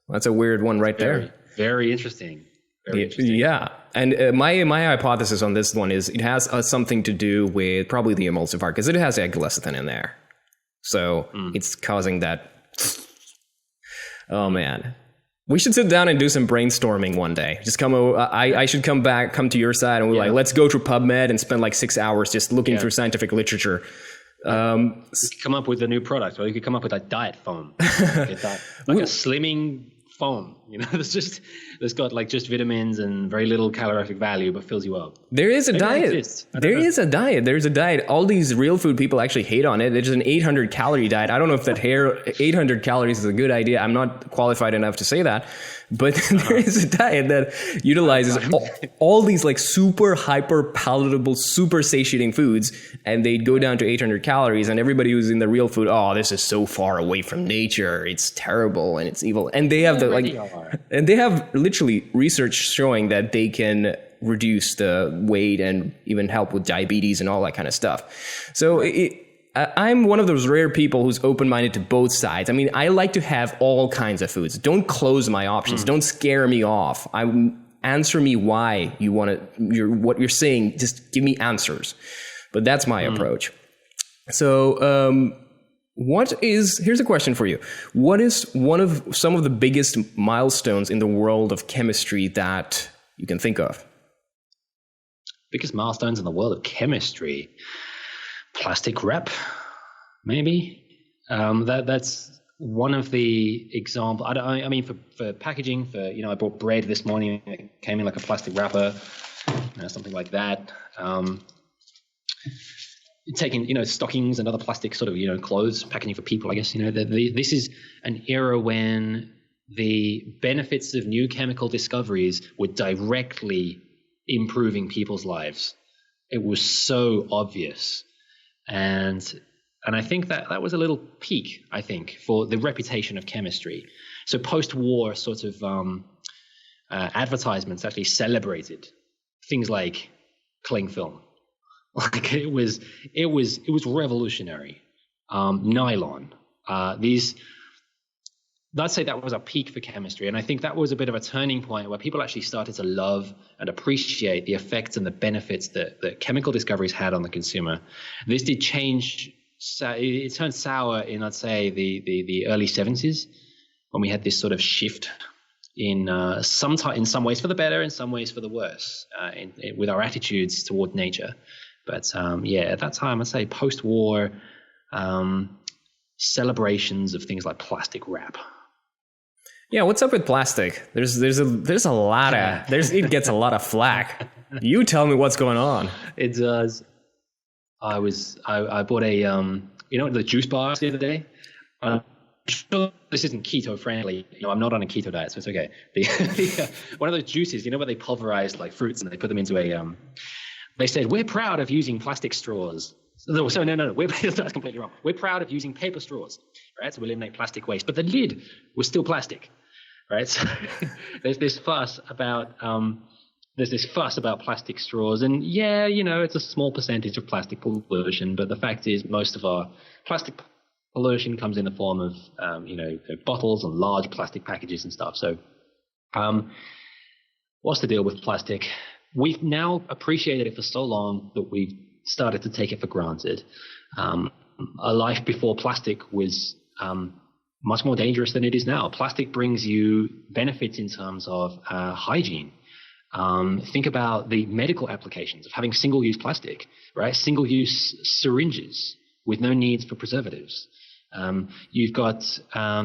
That's a weird one right there. Very interesting. Yeah. And my hypothesis on this one is it has something to do with probably the emulsifier, because it has egg lecithin in there. So it's causing that. Oh, man. We should sit down and do some brainstorming one day. Just I should come to your side, and we're like, let's go through PubMed and spend like 6 hours just looking through scientific literature. You could come up with a new product, or you could come up with a diet foam, like a slimming foam. You know, that's got like just vitamins and very little calorific value, but fills you up. There is a diet. There's a diet. All these real food people actually hate on it. There's an 800 calorie diet. I don't know if that 800 calories is a good idea. I'm not qualified enough to say that. But there is a diet that utilizes all these like super hyper palatable, super satiating foods, and they go down to 800 calories. And everybody who's in the real food, oh, this is so far away from nature. It's terrible and it's evil. And they have and they have literally research showing that they can reduce the weight and even help with diabetes and all that kind of stuff. So I'm one of those rare people who's open-minded to both sides. I mean, I like to have all kinds of foods. Don't close my options. Don't scare me off. Answer me why you want to, what you're saying. Just give me answers. But that's my approach. So, here's a question for you. What is some of the biggest milestones in the world of chemistry that you can think of? Biggest milestones in the world of chemistry? Plastic wrap, maybe. That's one of the examples. I mean, for packaging, I bought bread this morning. It came in like a plastic wrapper, something like that. Taking, stockings and other plastic sort of, clothes, packaging for people, I guess. This is an era when the benefits of new chemical discoveries were directly improving people's lives. It was so obvious. And I think that was a little peak, I think, for the reputation of chemistry. So post-war sort of advertisements actually celebrated things like cling film. Like it was revolutionary. Nylon. I'd say that was a peak for chemistry. And I think that was a bit of a turning point where people actually started to love and appreciate the effects and the benefits that chemical discoveries had on the consumer. This did change. It turned sour in, I'd say, the early 70s, when we had this sort of shift in some ways for the better, in some ways for the worse, with our attitudes toward nature. But at that time, I'd say post-war celebrations of things like plastic wrap. Yeah, what's up with plastic? There's a lot of it gets a lot of flack. You tell me what's going on. It does. I bought a the juice bar the other day. Sure, this isn't keto friendly. I'm not on a keto diet, so it's okay. One of those juices, where they pulverize like fruits and they put them into a. They said, we're proud of using plastic straws. So no, that's completely wrong. We're proud of using paper straws, right? So we eliminate plastic waste, but the lid was still plastic, right? So there's this fuss about there's this fuss about plastic straws, and yeah, it's a small percentage of plastic pollution, but the fact is most of our plastic pollution comes in the form of, bottles and large plastic packages and stuff. So what's the deal with plastic? We've now appreciated it for so long that we've started to take it for granted. A life before plastic was much more dangerous than it is now. Plastic brings you benefits in terms of hygiene. Think about the medical applications of having single-use plastic, right? Single-use syringes with no needs for preservatives. You've got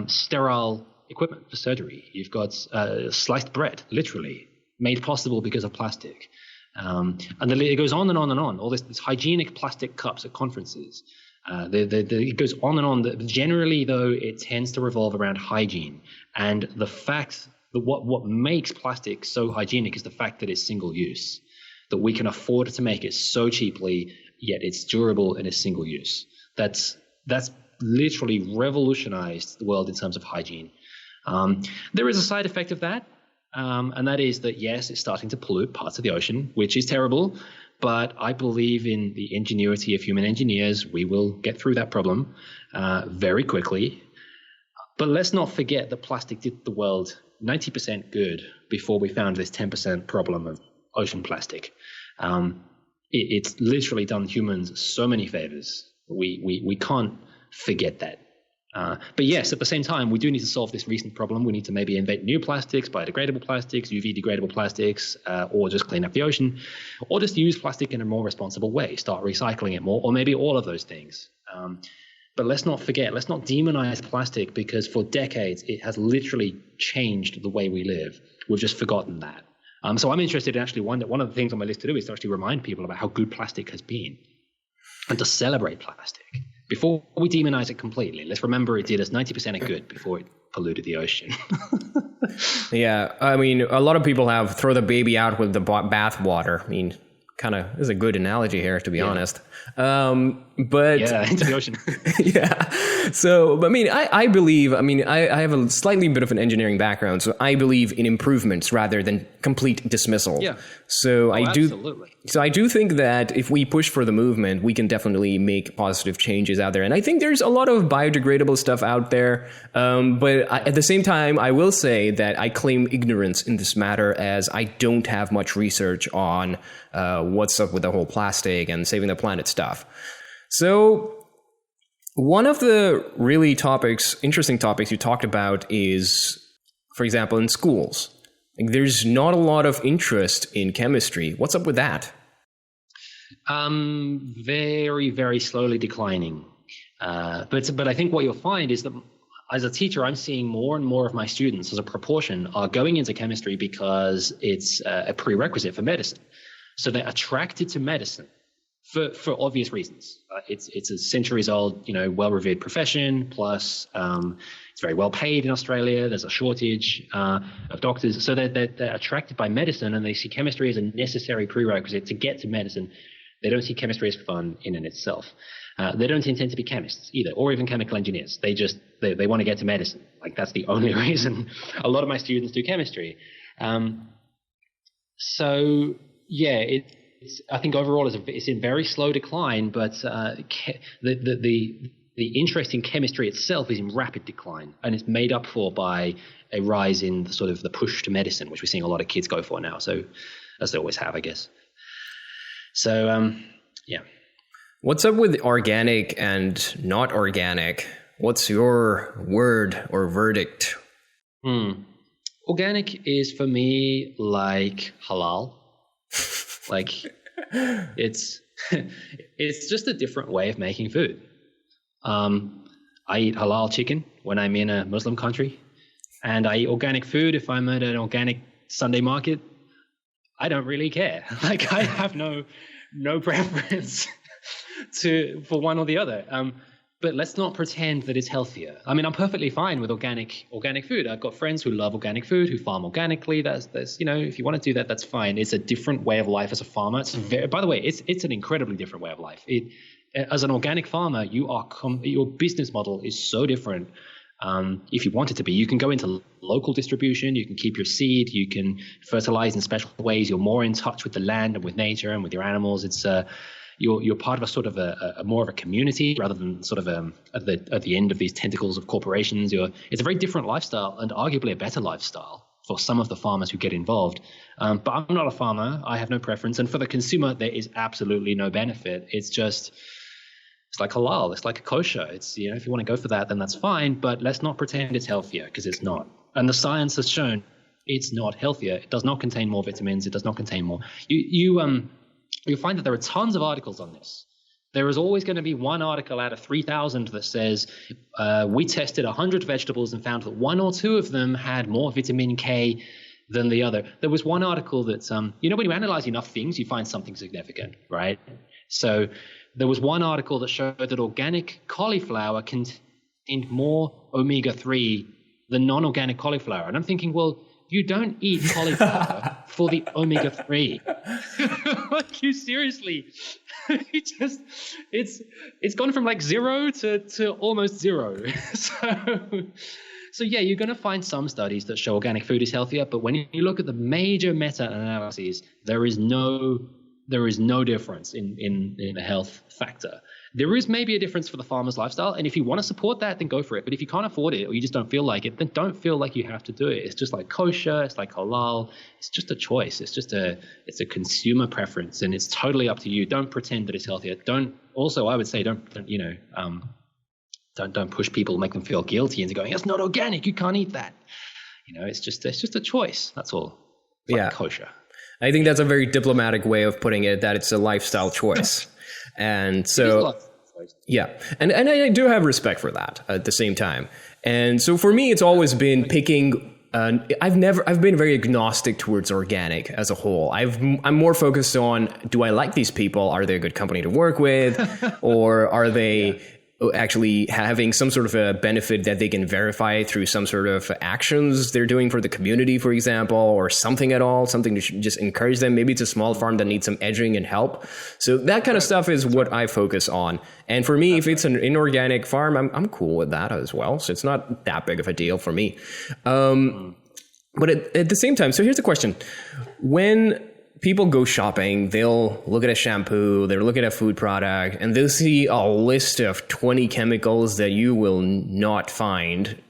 sterile equipment for surgery. You've got sliced bread, literally, made possible because of plastic. And it goes on and on and on. All this hygienic plastic cups at conferences. It goes on and on. Generally, though, it tends to revolve around hygiene. And the fact that what makes plastic so hygienic is the fact that it's single use, that we can afford to make it so cheaply, yet it's durable and it's single use. That's literally revolutionized the world in terms of hygiene. There is a side effect of that, and that is that, yes, it's starting to pollute parts of the ocean, which is terrible. But I believe in the ingenuity of human engineers. We will get through that problem very quickly. But let's not forget that plastic did the world 90% good before we found this 10% problem of ocean plastic. It's literally done humans so many favors. We can't forget that. But yes, at the same time, we do need to solve this recent problem. We need to maybe invent new plastics, biodegradable plastics, UV degradable plastics, or just clean up the ocean, or just use plastic in a more responsible way, start recycling it more, or maybe all of those things. But let's not forget, let's not demonize plastic, because for decades, it has literally changed the way we live. We've just forgotten that. So I'm interested in actually one of the things on my list to do is to actually remind people about how good plastic has been and to celebrate plastic. Before we demonize it completely, let's remember it did us 90% of good before it polluted the ocean. Yeah, I mean, a lot of people have throw the baby out with the bath water. I mean, kind of is a good analogy here, to be honest. But yeah, into the ocean. Yeah. So, I mean, I believe, I have a slightly bit of an engineering background, so I believe in improvements rather than complete dismissal. Yeah. So absolutely. So I do think that if we push for the movement, we can definitely make positive changes out there. And I think there's a lot of biodegradable stuff out there. But at the same time, I will say that I claim ignorance in this matter, as I don't have much research on what's up with the whole plastic and saving the planet stuff. So one of the really interesting topics you talked about is, for example, in schools. Like, there's not a lot of interest in chemistry. What's up with that? Very, very slowly declining. But I think what you'll find is that as a teacher, I'm seeing more and more of my students as a proportion are going into chemistry because it's a prerequisite for medicine. So they're attracted to medicine for obvious reasons. It's a centuries-old, well-revered profession. Plus, it's very well paid in Australia. There's a shortage of doctors, so they're attracted by medicine, and they see chemistry as a necessary prerequisite to get to medicine. They don't see chemistry as fun in and itself. They don't intend to be chemists either, or even chemical engineers. They want to get to medicine. Like, that's the only reason a lot of my students do chemistry. So yeah, I think overall it's in very slow decline, but the interest in chemistry itself is in rapid decline, and it's made up for by a rise in the sort of the push to medicine, which we're seeing a lot of kids go for now. So, as they always have, I guess. So, yeah. What's up with organic and not organic? What's your word or verdict? Organic is for me like halal. Like, it's just a different way of making food. I eat halal chicken when I'm in a Muslim country, and I eat organic food if I'm at an organic Sunday market. I don't really care. Like, I have no preference for one or the other. But let's not pretend that it's healthier. I mean, I'm perfectly fine with organic food. I've got friends who love organic food, who farm organically. That's if you want to do that, that's fine. It's a different way of life as a farmer. By the way, it's an incredibly different way of life. As an organic farmer, your business model is so different If you want it to be, you can go into local distribution, you can keep your seed, you can fertilize in special ways. You're more in touch with the land and with nature and with your animals. It's you're part of a sort of a more of a community rather than sort of at the end of these tentacles of corporations. It's a very different lifestyle and arguably a better lifestyle for some of the farmers who get involved. But I'm not a farmer. I have no preference. And for the consumer, there is absolutely no benefit. It's like halal. It's like a kosher. It's, if you want to go for that, then that's fine. But let's not pretend it's healthier, because it's not. And the science has shown it's not healthier. It does not contain more vitamins. It does not contain more. You'll find that there are tons of articles on this. There is always going to be one article out of 3,000 that says, we tested 100 vegetables and found that one or two of them had more vitamin K than the other. There was one article that, when you analyze enough things, you find something significant, right? So there was one article that showed that organic cauliflower contained more omega-3 than non-organic cauliflower. And I'm thinking, well, you don't eat cauliflower for the omega-3. Like, you seriously, it's gone from like 0 to almost 0. So yeah, you're going to find some studies that show organic food is healthier, but when you look at the major meta-analyses, there is no difference in the health factor. There is maybe a difference for the farmer's lifestyle, and if you want to support that, then go for it. But if you can't afford it or you just don't feel like it, then don't feel like you have to do it. It's just like kosher, it's like halal. It's just a choice. It's a consumer preference, and it's totally up to you. Don't pretend that it's healthier. I would say don't push people, make them feel guilty into going, it's not organic, you can't eat that. It's just a choice. That's all. It's like kosher. I think that's a very diplomatic way of putting it, that it's a lifestyle choice. And so, yeah. And I do have respect for that at the same time. And so for me, it's always been picking, I've been very agnostic towards organic as a whole. I'm more focused on, do I like these people? Are they a good company to work with? Or are they actually having some sort of a benefit that they can verify through some sort of actions they're doing for the community, for example, or something at all, something to just encourage them. Maybe it's a small farm that needs some edging and help. So that kind of stuff is what I focus on. And for me, if it's an inorganic farm, I'm cool with that as well. So it's not that big of a deal for me. But at the same time, so here's the question. When people go shopping, they'll look at a shampoo, they'll look at a food product, and they'll see a list of 20 chemicals that you will not find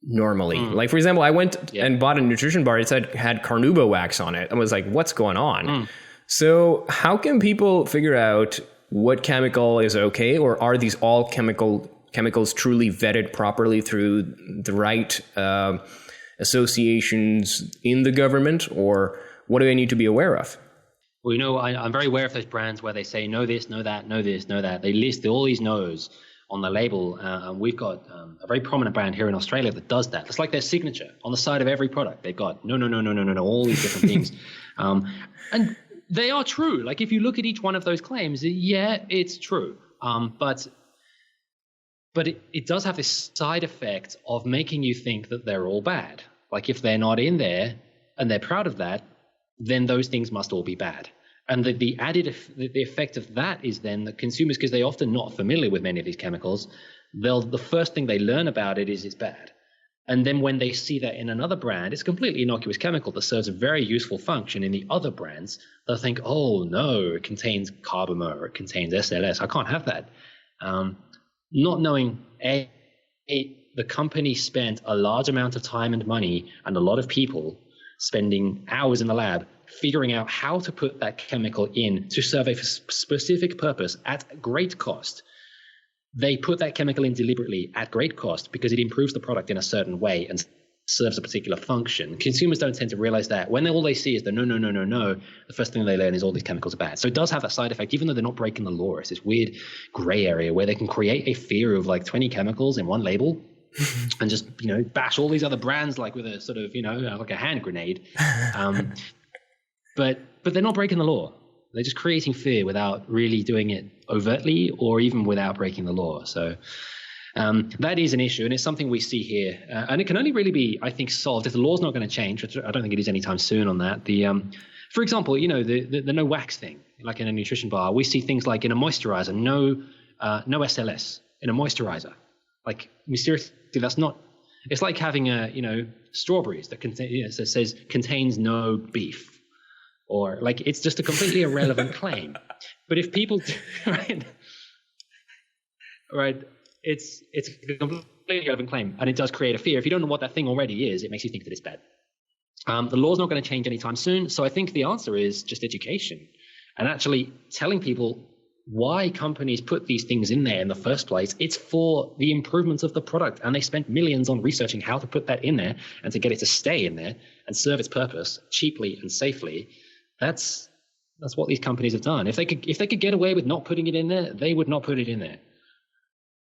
normally. Like, for example, I went and bought a nutrition bar. It had carnauba wax on it. I was like, what's going on? So how can people figure out what chemical is okay, or are these all chemicals truly vetted properly through the right associations in the government, or what do I need to be aware of? Well, I'm very aware of those brands where they say no this, no that, no this, no that. They list all these no's on the label. And we've got a very prominent brand here in Australia that does that. It's like their signature on the side of every product. They've got no, all these different things. And they are true. Like, if you look at each one of those claims, yeah, it's true. But it does have this side effect of making you think that they're all bad. Like, if they're not in there and they're proud of that, then those things must all be bad. And the effect of that is then that consumers, because they're often not familiar with many of these chemicals, the first thing they learn about it is it's bad. And then when they see that in another brand, it's a completely innocuous chemical that serves a very useful function in the other brands, they'll think, oh no, it contains carbomer, it contains SLS, I can't have that. Not knowing, the company spent a large amount of time and money and a lot of people spending hours in the lab figuring out how to put that chemical in to serve a specific purpose at great cost. They put that chemical in deliberately at great cost because it improves the product in a certain way and serves a particular function. Consumers don't tend to realize that. When all they see is the no, the first thing they learn is all these chemicals are bad. So it does have that side effect, even though they're not breaking the law. It's this weird gray area where they can create a fear of like 20 chemicals in one label and just, bash all these other brands like with a sort of, like a hand grenade. But they're not breaking the law. They're just creating fear without really doing it overtly or even without breaking the law. So that is an issue, and it's something we see here. And it can only really be, I think, solved if the law's not going to change, which I don't think it is anytime soon on that. For example, the no wax thing, like in a nutrition bar, we see things like in a moisturizer, no SLS in a moisturizer. Like, mysteriously, that's not It's like having strawberries that says contains no beef, or like it's just a completely irrelevant claim. But if people, right, it's a completely irrelevant claim, and it does create a fear. If you don't know what that thing already is, it makes you think that it's bad. The law's not going to change anytime soon, so I think the answer is just education, and actually telling people why companies put these things in there in the first place. It's for the improvements of the product, and they spent millions on researching how to put that in there and to get it to stay in there and serve its purpose cheaply and safely. That's what these companies have done. If they could get away with not putting it in there, they would not put it in there.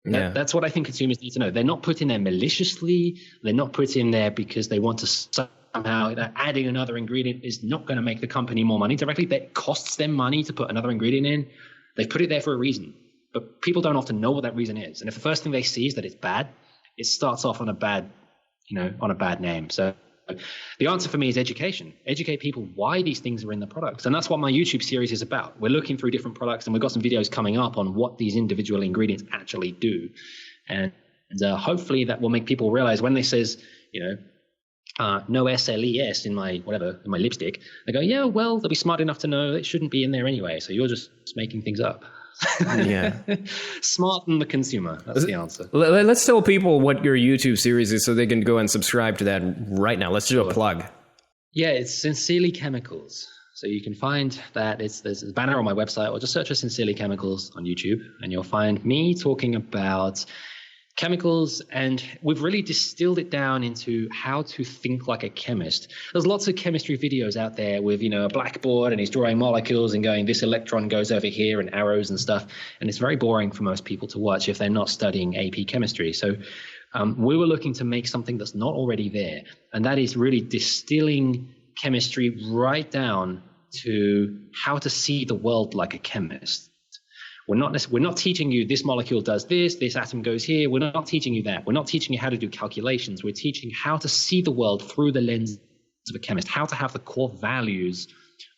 Yeah. That's what I think consumers need to know. They're not put in there maliciously. They're not put in there because they want to somehow adding another ingredient is not going to make the company more money directly. That costs them money to put another ingredient in. They've put it there for a reason, but people don't often know what that reason is. And if the first thing they see is that it's bad, it starts off on a bad name. So the answer for me is education. Educate people why these things are in the products. And that's what my YouTube series is about. We're looking through different products, and we've got some videos coming up on what these individual ingredients actually do. And hopefully that will make people realize when they says, no SLES in my lipstick, they go, yeah, well, they'll be smart enough to know it shouldn't be in there anyway. So you're just making things up. Yeah. Smarten the consumer. That's the answer. Let's tell people what your YouTube series is so they can go and subscribe to that right now. Let's do a plug. Yeah, it's Sincerely Chemicals. So you can find that there's a banner on my website, or just search for Sincerely Chemicals on YouTube, and you'll find me talking about chemicals, and we've really distilled it down into how to think like a chemist. There's lots of chemistry videos out there with, a blackboard, and he's drawing molecules and going, this electron goes over here, and arrows and stuff. And it's very boring for most people to watch if they're not studying AP chemistry. So we were looking to make something that's not already there. And that is really distilling chemistry right down to how to see the world like a chemist. We're not teaching you this molecule does this atom goes here. We're not teaching you that. We're not teaching you how to do calculations. We're teaching how to see the world through the lens of a chemist, how to have the core values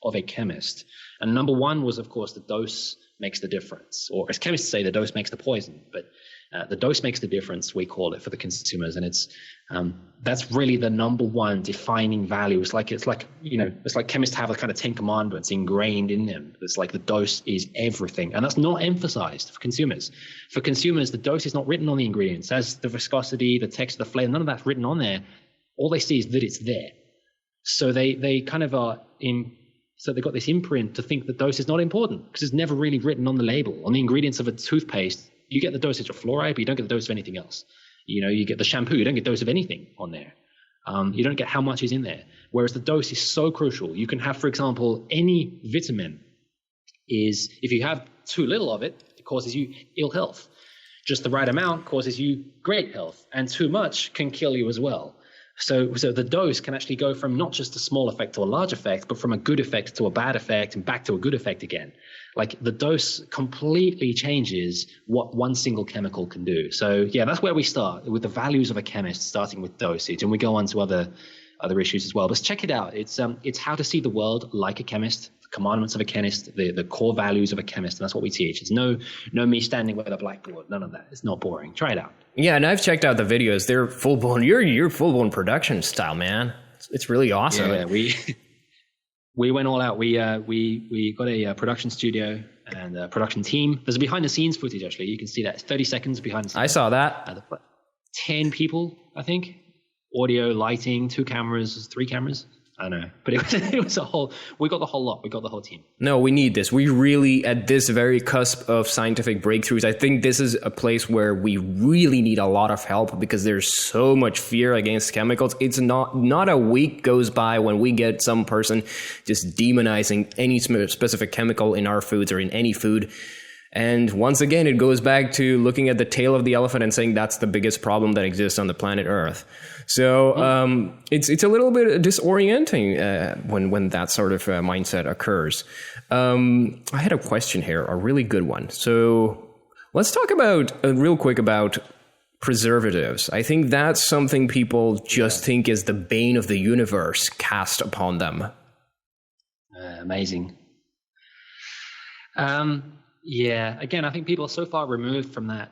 of a chemist. And number one was, of course, the dose makes the difference. Or as chemists say, the dose makes the poison. But the dose makes the difference, we call it, for the consumers. And that's really the number one defining value. It's like chemists have a kind of 10 commandments ingrained in them. It's like the dose is everything. And that's not emphasized for consumers. For consumers, the dose is not written on the ingredients. As the viscosity, the texture, the flavor, none of that's written on there. All they see is that it's there. So they kind of are so they've got this imprint to think the dose is not important because it's never really written on the label. On the ingredients of a toothpaste, you get the dosage of fluoride, but you don't get the dose of anything else. You get the shampoo, you don't get dose of anything on there. You don't get how much is in there. Whereas the dose is so crucial. You can have, for example, any vitamin if you have too little of it, it causes you ill health. Just the right amount causes you great health, and too much can kill you as well. So the dose can actually go from not just a small effect to a large effect, but from a good effect to a bad effect and back to a good effect again. Like the dose completely changes what one single chemical can do. So yeah, that's where we start with the values of a chemist, starting with dosage, and we go on to other issues as well. But check it out. It's how to see the world like a chemist, the commandments of a chemist, the core values of a chemist, and that's what we teach. It's no me standing with a blackboard, none of that. It's not boring. Try it out. Yeah, and I've checked out the videos. They're full blown. You're full blown production style, man. It's really awesome. Yeah, we went all out. We got a production studio and a production team. There's a behind the scenes footage actually. You can see that. It's 30 seconds behind the scenes. I saw that. 10 people, I think. Audio, lighting, 2 cameras, 3 cameras. I don't know, but it was a whole. We got the whole lot. We got the whole team. No, we need this. We really, at this very cusp of scientific breakthroughs, I think this is a place where we really need a lot of help because there's so much fear against chemicals. It's not a week goes by when we get some person just demonizing any specific chemical in our foods or in any food. And once again, it goes back to looking at the tail of the elephant and saying that's the biggest problem that exists on the planet Earth. So it's a little bit disorienting when that sort of mindset occurs. I had a question here, a really good one. So let's talk about real quick about preservatives. I think that's something people just think is the bane of the universe cast upon them. Amazing. Yeah, again, I think people are so far removed from that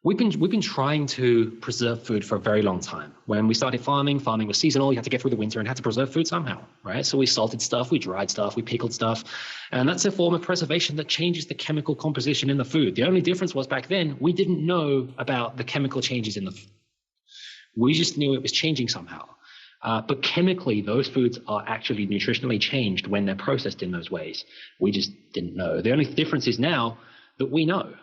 We've been trying to preserve food for a very long time. When we started farming was seasonal. You had to get through the winter and had to preserve food somehow, right? So we salted stuff, we dried stuff, we pickled stuff. And that's a form of preservation that changes the chemical composition in the food. The only difference was back then, we didn't know about the chemical changes in the food. We just knew it was changing somehow. But chemically, those foods are actually nutritionally changed when they're processed in those ways. We just didn't know. The only difference is now that we know.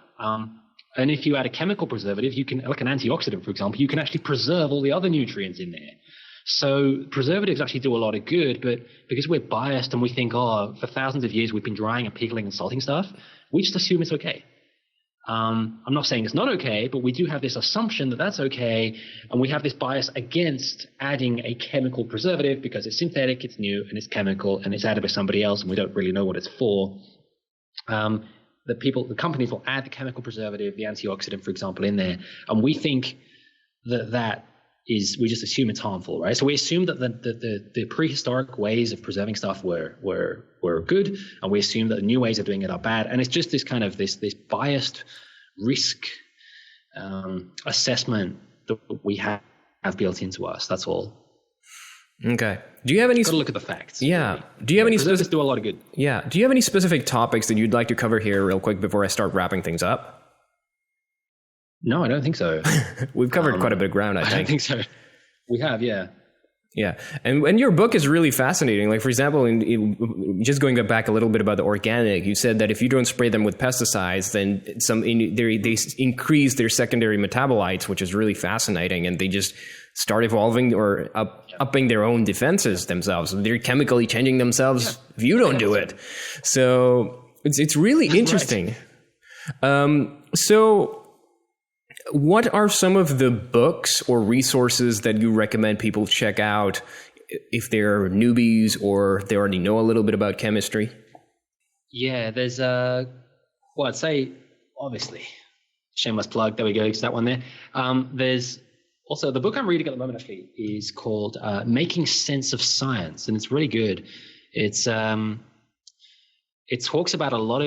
And if you add a chemical preservative, you can, like an antioxidant, for example, you can actually preserve all the other nutrients in there. So preservatives actually do a lot of good, but because we're biased and we think, oh, for thousands of years we've been drying and pickling and salting stuff, we just assume it's okay. I'm not saying it's not okay, but we do have this assumption that that's okay, and we have this bias against adding a chemical preservative because it's synthetic, it's new, and it's chemical, and it's added by somebody else, and we don't really know what it's for. The companies will add the chemical preservative, the antioxidant, for example, in there, and we think that is, we just assume it's harmful, right? So we assume that the prehistoric ways of preserving stuff were good, and we assume that the new ways of doing it are bad, and it's just this kind of this biased risk assessment that we have built into us. That's all. Okay. Do you have any? Got to look at the facts. Yeah. Really. Do you have any? Preservatives do a lot of good. Yeah. Do you have any specific topics that you'd like to cover here, real quick, before I start wrapping things up? No, I don't think so. We've covered quite a bit of ground, I think. I don't think so. We have, yeah. Yeah. And your book is really fascinating. Like, for example, just going back a little bit about the organic, you said that if you don't spray them with pesticides, then they increase their secondary metabolites, which is really fascinating. And they just start evolving or upping their own defenses themselves. They're chemically changing themselves if you don't do it. So it's really interesting. Right. So what are some of the books or resources that you recommend people check out if they're newbies or they already know a little bit about chemistry? Yeah, there's I'd say, obviously, shameless plug, there we go, it's that one there. There's also, the book I'm reading at the moment actually is called Making Sense of Science, and it's really good. It talks about a lot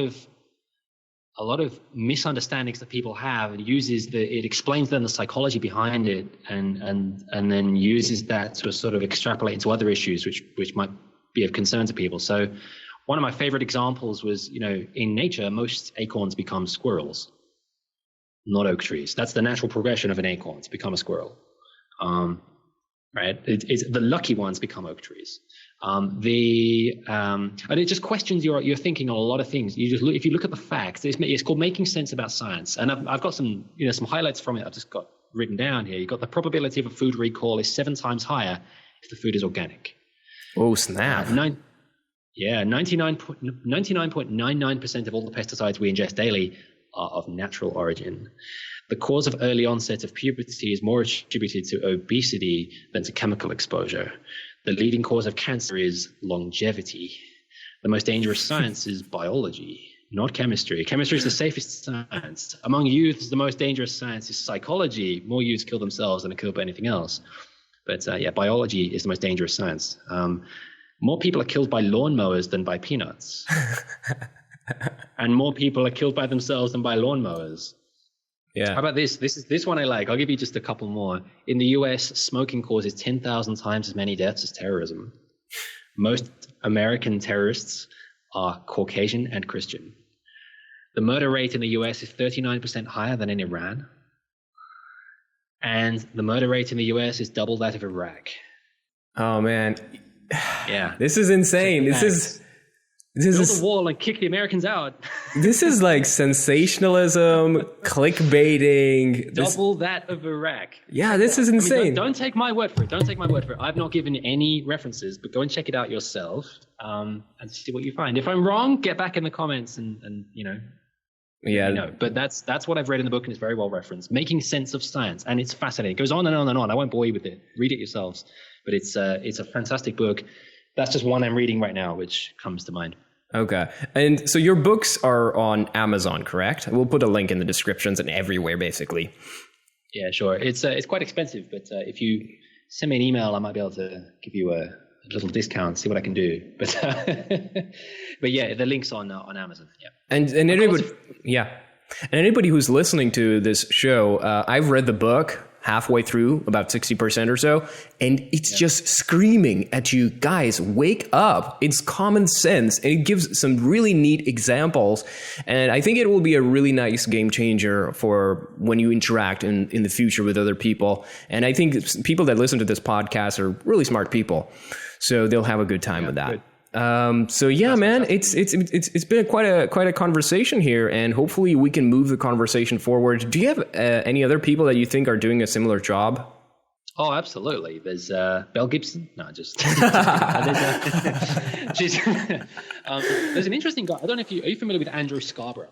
of misunderstandings that people have, and it explains then the psychology behind it, and then uses that to sort of extrapolate into other issues which might be of concern to people. So one of my favorite examples was, in nature, most acorns become squirrels, not oak trees. That's the natural progression of an acorn, to become a squirrel. Right? It's the lucky ones become oak trees. And it just questions your thinking on a lot of things. If you look at the facts, it's called Making Sense About Science. And I've got some highlights from it. I've just got written down here. You've got the probability of a food recall is 7 times higher if the food is organic. Oh, snap. 99.99% of all the pesticides we ingest daily are of natural origin. The cause of early onset of puberty is more attributed to obesity than to chemical exposure. The leading cause of cancer is longevity. The most dangerous science is biology, not chemistry. Chemistry is the safest science. Among youths, the most dangerous science is psychology. More youths kill themselves than are killed by anything else. But biology is the most dangerous science. More people are killed by lawnmowers than by peanuts. And more people are killed by themselves than by lawnmowers. Yeah. How about this? This one I like. I'll give you just a couple more. In the US, smoking causes 10,000 times as many deaths as terrorism. Most American terrorists are Caucasian and Christian. The murder rate in the US is 39% higher than in Iran. And the murder rate in the US is double that of Iraq. Oh, man. Yeah. This is insane. This is build a wall and kick the Americans out. This is like sensationalism, clickbaiting. Double that of Iraq. Yeah, this is insane. Don't take my word for it. I've not given any references, but go and check it out yourself and see what you find. If I'm wrong, get back in the comments and Yeah. But that's what I've read in the book, and it's very well referenced. Making Sense of Science, and it's fascinating. It goes on and on and on. I won't bore you with it. Read it yourselves. But it's a fantastic book. That's just one I'm reading right now, which comes to mind. Okay. And so your books are on Amazon, correct? We'll put a link in the descriptions and everywhere, basically. Yeah, sure. It's quite expensive, but if you send me an email, I might be able to give you a little discount, see what I can do. But but yeah, the link's on Amazon. Yeah. And everybody, yeah. And anybody who's listening to this show, I've read the book halfway through, about 60% or so, and it's just screaming at you, guys, wake up. It's common sense, and it gives some really neat examples. And I think it will be a really nice game changer for when you interact in the future with other people. And I think people that listen to this podcast are really smart people, so they'll have a good time with that. Good. So yeah, man, it's been quite a conversation here, and hopefully we can move the conversation forward. Do you have any other people that you think are doing a similar job? Oh, absolutely. There's Belle Gibson. No, just there's an interesting guy. I don't know if are you familiar with Andrew Scarborough?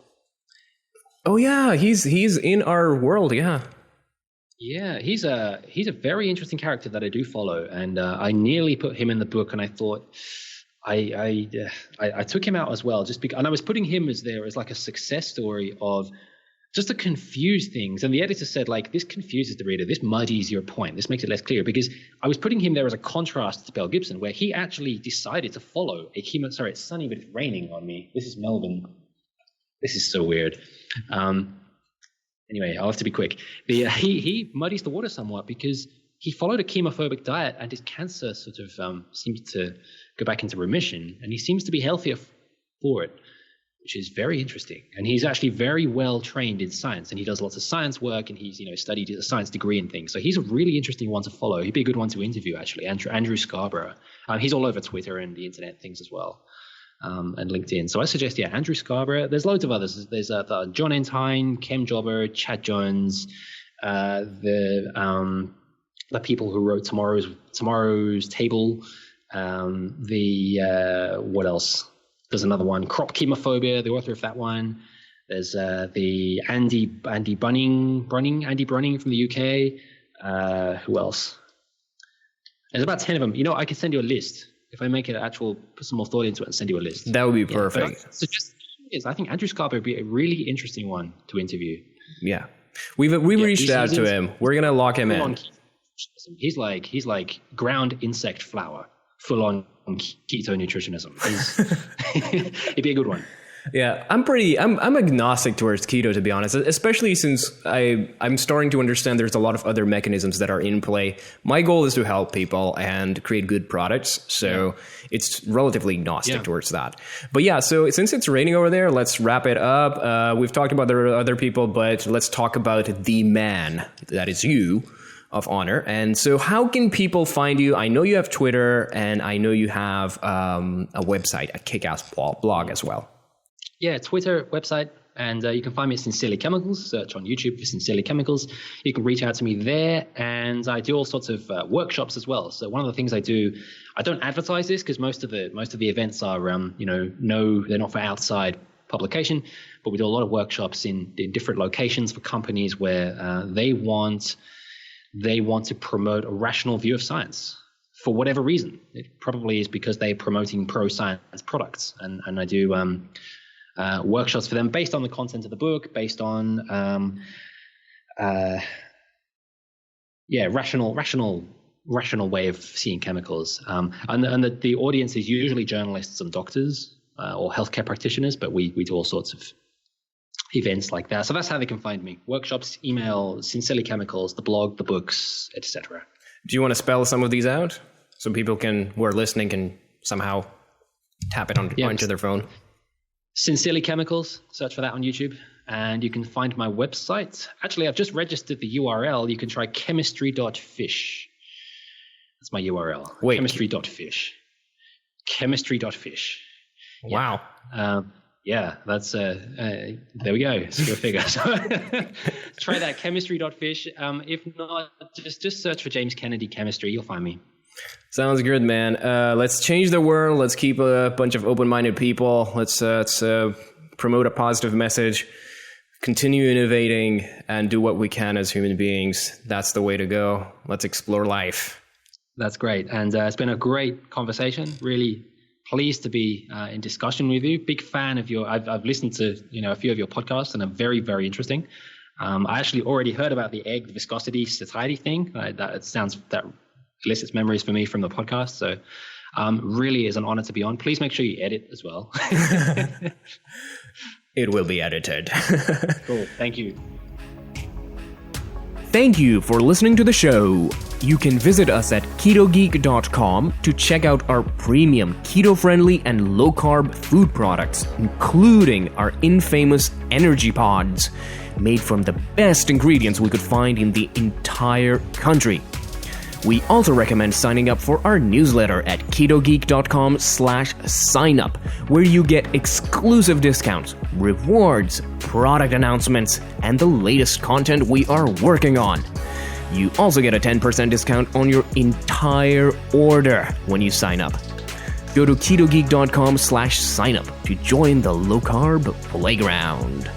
Oh yeah, he's in our world. Yeah. Yeah, he's a very interesting character that I do follow, and I nearly put him in the book, and I thought. I took him out as well, just because, and I was putting him as like a success story of just to confuse things. And the editor said, like, this confuses the reader, this muddies your point, this makes it less clear, because I was putting him there as a contrast to Belle Gibson, where he actually decided to follow sorry, it's sunny, but it's raining on me. This is Melbourne. This is so weird. Anyway, I'll have to be quick. He muddies the water somewhat because he followed a chemophobic diet, and his cancer sort of seemed to go back into remission, and he seems to be healthier for it, which is very interesting. And he's actually very well trained in science, and he does lots of science work, and he's studied a science degree and things. So he's a really interesting one to follow. He'd be a good one to interview, actually. Andrew Scarborough. He's all over Twitter and the internet things as well, and LinkedIn. So I suggest, Andrew Scarborough. There's loads of others. There's John Entine, Kem Jobber, Chad Jones, the people who wrote Tomorrow's Table. What else? There's another one, Crop Chemophobia, the author of that one. There's the Andy Brunning from the UK. Who else? There's about 10 of them. I can send you a list. If I make it put some more thought into it and send you a list. That would be perfect. I think Andrew Scarborough would be a really interesting one to interview. Yeah. We've reached out to him. We're going to lock him in. He's like ground insect flour, full on keto nutritionism. It'd be a good one. Yeah, I'm agnostic towards keto, to be honest, especially since I'm starting to understand there's a lot of other mechanisms that are in play. My goal is to help people and create good products, so it's relatively agnostic towards that. But yeah, so since it's raining over there, let's wrap it up. We've talked about the other people, but let's talk about the man that is you of honor. And so how can people find you? I know you have Twitter, and I know you have a website, a kick-ass blog as well. Yeah, Twitter, website, and you can find me at Sincerely Chemicals. Search on YouTube for Sincerely Chemicals. You can reach out to me there, and I do all sorts of workshops as well. So one of the things I do, I don't advertise this because most of the events are, they're not for outside publication, but we do a lot of workshops in different locations for companies where they want to promote a rational view of science. For whatever reason. It probably is because they're promoting pro-science products, and I do workshops for them based on the content of the book, based on rational way of seeing chemicals. And the audience is usually journalists and doctors or healthcare practitioners, but we do all sorts of events like that. So that's how they can find me. Workshops, email, Sincerely Chemicals, the blog, the books, etc. Do you want to spell some of these out so people who are listening can somehow tap it onto their phone? Sincerely Chemicals, search for that on YouTube, and you can find my website. Actually, I've just registered the URL. You can try chemistry.fish. That's my URL. Wait. Chemistry.fish. Chemistry.fish. Wow. Yeah, that's there we go. So go figure. So try that, chemistry.fish. If not, just search for James Kennedy Chemistry. You'll find me. Sounds good, man. Let's change the world. Let's keep a bunch of open-minded people. Let's promote a positive message, continue innovating, and do what we can as human beings. That's the way to go. Let's explore life. That's great. And it's been a great conversation. Really pleased to be in discussion with you. Big fan of I've listened to a few of your podcasts, and are very, very interesting. I actually already heard about the egg viscosity satiety thing. That elicits memories for me from the podcast. So really is an honor to be on. Please make sure you edit as well. It will be edited. Cool. Thank you. Thank you for listening to the show. You can visit us at Ketogeek.com to check out our premium keto-friendly and low-carb food products, including our infamous energy pods, made from the best ingredients we could find in the entire country. We also recommend signing up for our newsletter at ketogeek.com/signup, where you get exclusive discounts, rewards, product announcements, and the latest content we are working on. You also get a 10% discount on your entire order when you sign up. Go to ketogeek.com/signup to join the low-carb playground.